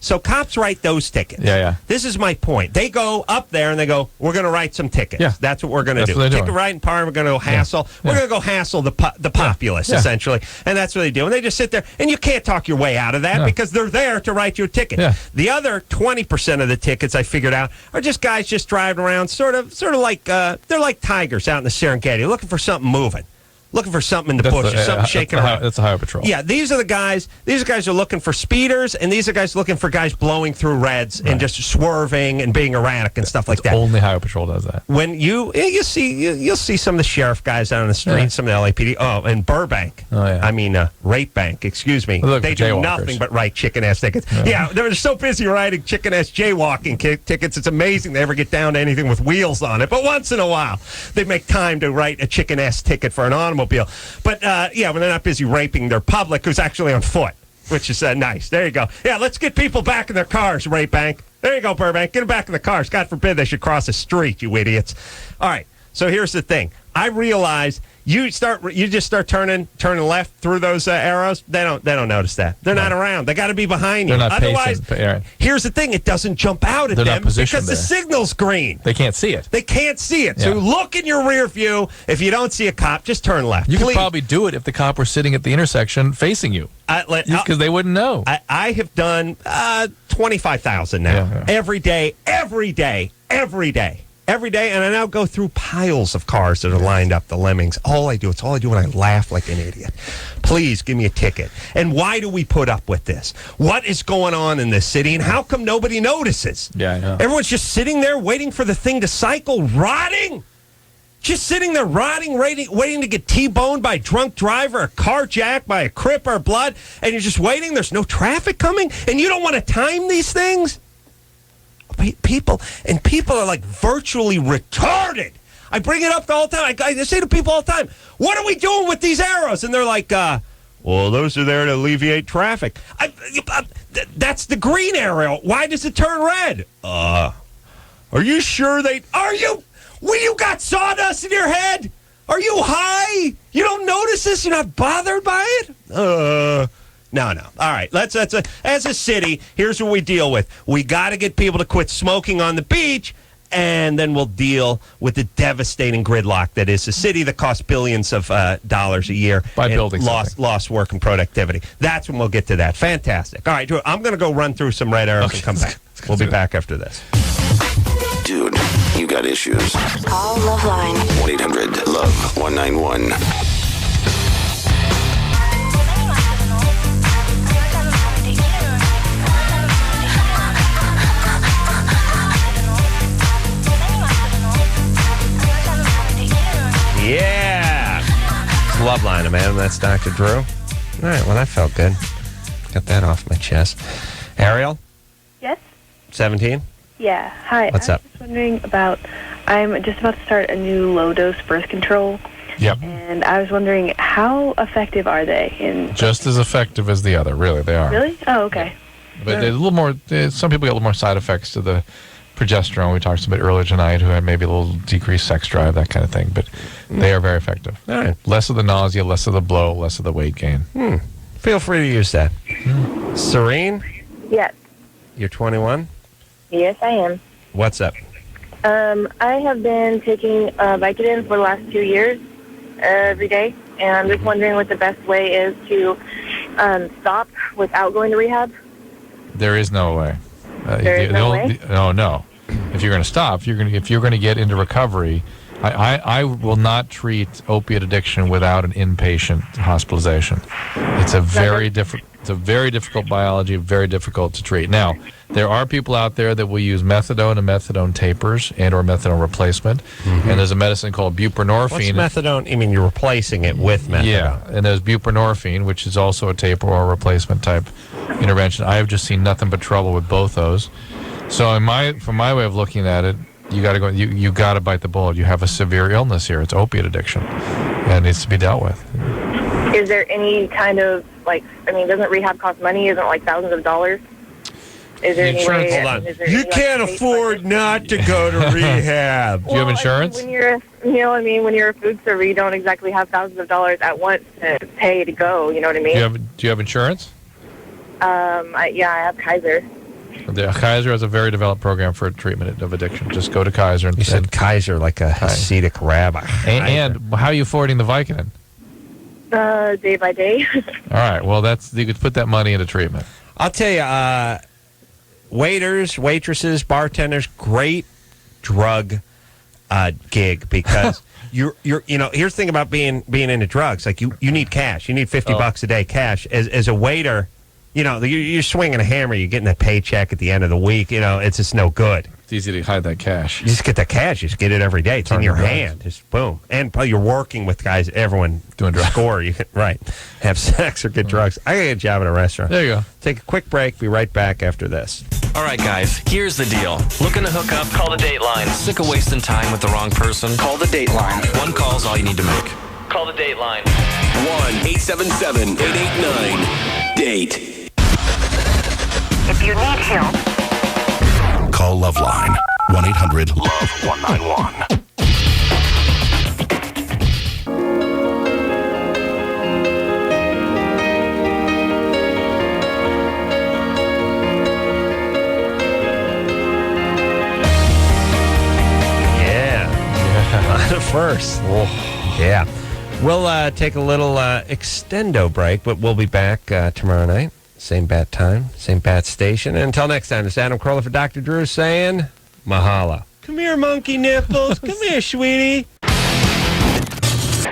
so cops write those tickets. Yeah. This is my point. They go up there and they go, we're going to write some tickets. Yeah. That's what we're going to do. Ticket writing part, we're going to go hassle. Yeah. We're going to go hassle the populace, essentially. And that's what they do. And they just sit there, and you can't talk your way out of that because they're there to write you a ticket. Yeah. The other 20% of the tickets I figured out are just guys just driving around, sort of like they're like tigers out in the Serengeti, looking for something moving. Looking for something in the bushes, something shaking around. That's a highway patrol. Yeah, these are the guys. These guys are looking for speeders, and these are guys looking for guys blowing through reds and just swerving and being erratic and stuff like that. Only highway patrol does that. When you'll see some of the sheriff guys out on the street, some of the LAPD. Oh, and Burbank. Oh yeah. I mean Rape Bank. Excuse me. They do nothing but write chicken ass tickets. Yeah, they're so busy writing chicken ass jaywalking tickets. It's amazing they ever get down to anything with wheels on it. But once in a while, they make time to write a chicken ass ticket for an automobile. But when they're not busy raping their public who's actually on foot, which is nice. There you go. Yeah, let's get people back in their cars, Rape Bank. There you go, Burbank. Get them back in the cars. God forbid they should cross a street, you idiots. All right, so here's the thing. I realize you just start turning left through those arrows. They don't notice that. They're not around. They got to be behind you. They're not Otherwise, pacing. Here's the thing. It doesn't jump out at them because the signal's green. They can't see it. They can't see it. So look in your rear view. If you don't see a cop, just turn left. You could probably do it if the cop were sitting at the intersection facing you. Because they wouldn't know. I have done 25,000 now. Every day, and I now go through piles of cars that are lined up, the lemmings. It's all I do, and I laugh like an idiot. Please give me a ticket. And why do we put up with this? What is going on in this city, and how come nobody notices? Yeah, I know. Everyone's just sitting there waiting for the thing to cycle, rotting. Just sitting there rotting, waiting to get T-boned by a drunk driver, or carjacked by a Crip or blood, and you're just waiting. There's no traffic coming, and you don't want to time these things? People are like virtually retarded. I bring it up all the time. I say to people all the time, what are we doing with these arrows? And they're like, well, those are there to alleviate traffic. That's the green arrow. Why does it turn red? Are you sure are you? Well, you got sawdust in your head? Are you high? You don't notice this? You're not bothered by it? No. All right. As a city, here's what we deal with. We got to get people to quit smoking on the beach, and then we'll deal with the devastating gridlock that is a city that costs billions of dollars a year by building lost work and productivity. That's when we'll get to that. Fantastic. All right, Drew, I'm going to go run through some red arrows and come back. We'll be back after this. Dude, you got issues. Call LoveLine. 1-800-LOVE-191. Yeah. It's LoveLine, man. That's Dr. Drew. All right, well, that felt good. Got that off my chest. Ariel? Yes? 17? Yeah. Hi. What's up? I was just wondering about, I'm just about to start a new low-dose birth control. Yep. And I was wondering, how effective are they in... Just as effective as the other, really, they are. Really? Oh, okay. But there's a little more, some people get a little more side effects to the progesterone. We talked a bit earlier tonight who had maybe a little decreased sex drive, that kind of thing. But they are very effective. All right. Less of the nausea, less of the blow, less of the weight gain. Feel free to use that. Serene? Yes. You're 21? Yes, I am. What's up? I have been taking Vicodin for the last 2 years, every day, and I'm just wondering what the best way is to stop without going to rehab. There is no way. There is no way? No. If you're going to stop, if you're going to get into recovery, I will not treat opiate addiction without an inpatient hospitalization. It's a very difficult biology, very difficult to treat. Now, there are people out there that will use methadone and methadone tapers and or methadone replacement. And there's a medicine called buprenorphine. What's methadone? I mean, you're replacing it with methadone. Yeah, and there's buprenorphine, which is also a taper or a replacement type intervention. I have just seen nothing but trouble with both those. So from my way of looking at it, you got to go. You got to bite the bullet. You have a severe illness here. It's opiate addiction, and it needs to be dealt with. Is there any kind of, doesn't rehab cost money? Isn't it like thousands of dollars? Is there any way? Hold on. You can't afford not to go to rehab. Do you have insurance? When you're, when you're a food server, you don't exactly have thousands of dollars at once to pay to go. You know what I mean? Do you have insurance? I have Kaiser. Kaiser has a very developed program for treatment of addiction. Just go to Kaiser. You said Kaiser like a Hasidic rabbi. And how are you affording the Vicodin? Day by day. All right. Well, you could put that money into treatment. I'll tell you, waiters, waitresses, bartenders, great drug gig because here's the thing about being into drugs. Like you need cash. You need $50 a day cash. As a waiter, you're swinging a hammer. You're getting a paycheck at the end of the week. It's just no good. It's easy to hide that cash. You just get that cash. You just get it every day. It's in your hand. Just boom. And you're working with guys. Everyone doing drugs. Score. You can have sex or get drugs. I got to get a job at a restaurant. There you go. Take a quick break. Be right back after this. All right, guys, here's the deal. Looking to hook up? Call the Dateline. Sick of wasting time with the wrong person? Call the Dateline. One call's all you need to make. Call the Dateline. 1-877-889-DATE. If you need help, call LoveLine. 1-800-LOVE-191. First. Yeah. We'll take a little extendo break, but we'll be back tomorrow night. Same bat time, same bat station. And until next time, it's Adam Carolla for Dr. Drew saying mahalo. Come here, monkey nipples. Come here, sweetie.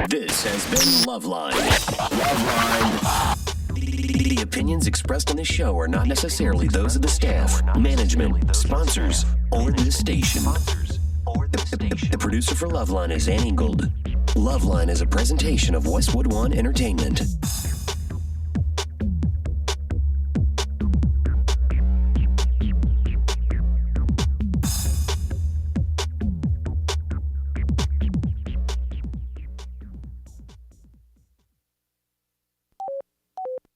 This has been LoveLine. LoveLine. The opinions expressed on this show are not necessarily those of the staff, management, sponsors, or this station. The producer for LoveLine is Annie Gold. LoveLine is a presentation of Westwood One Entertainment.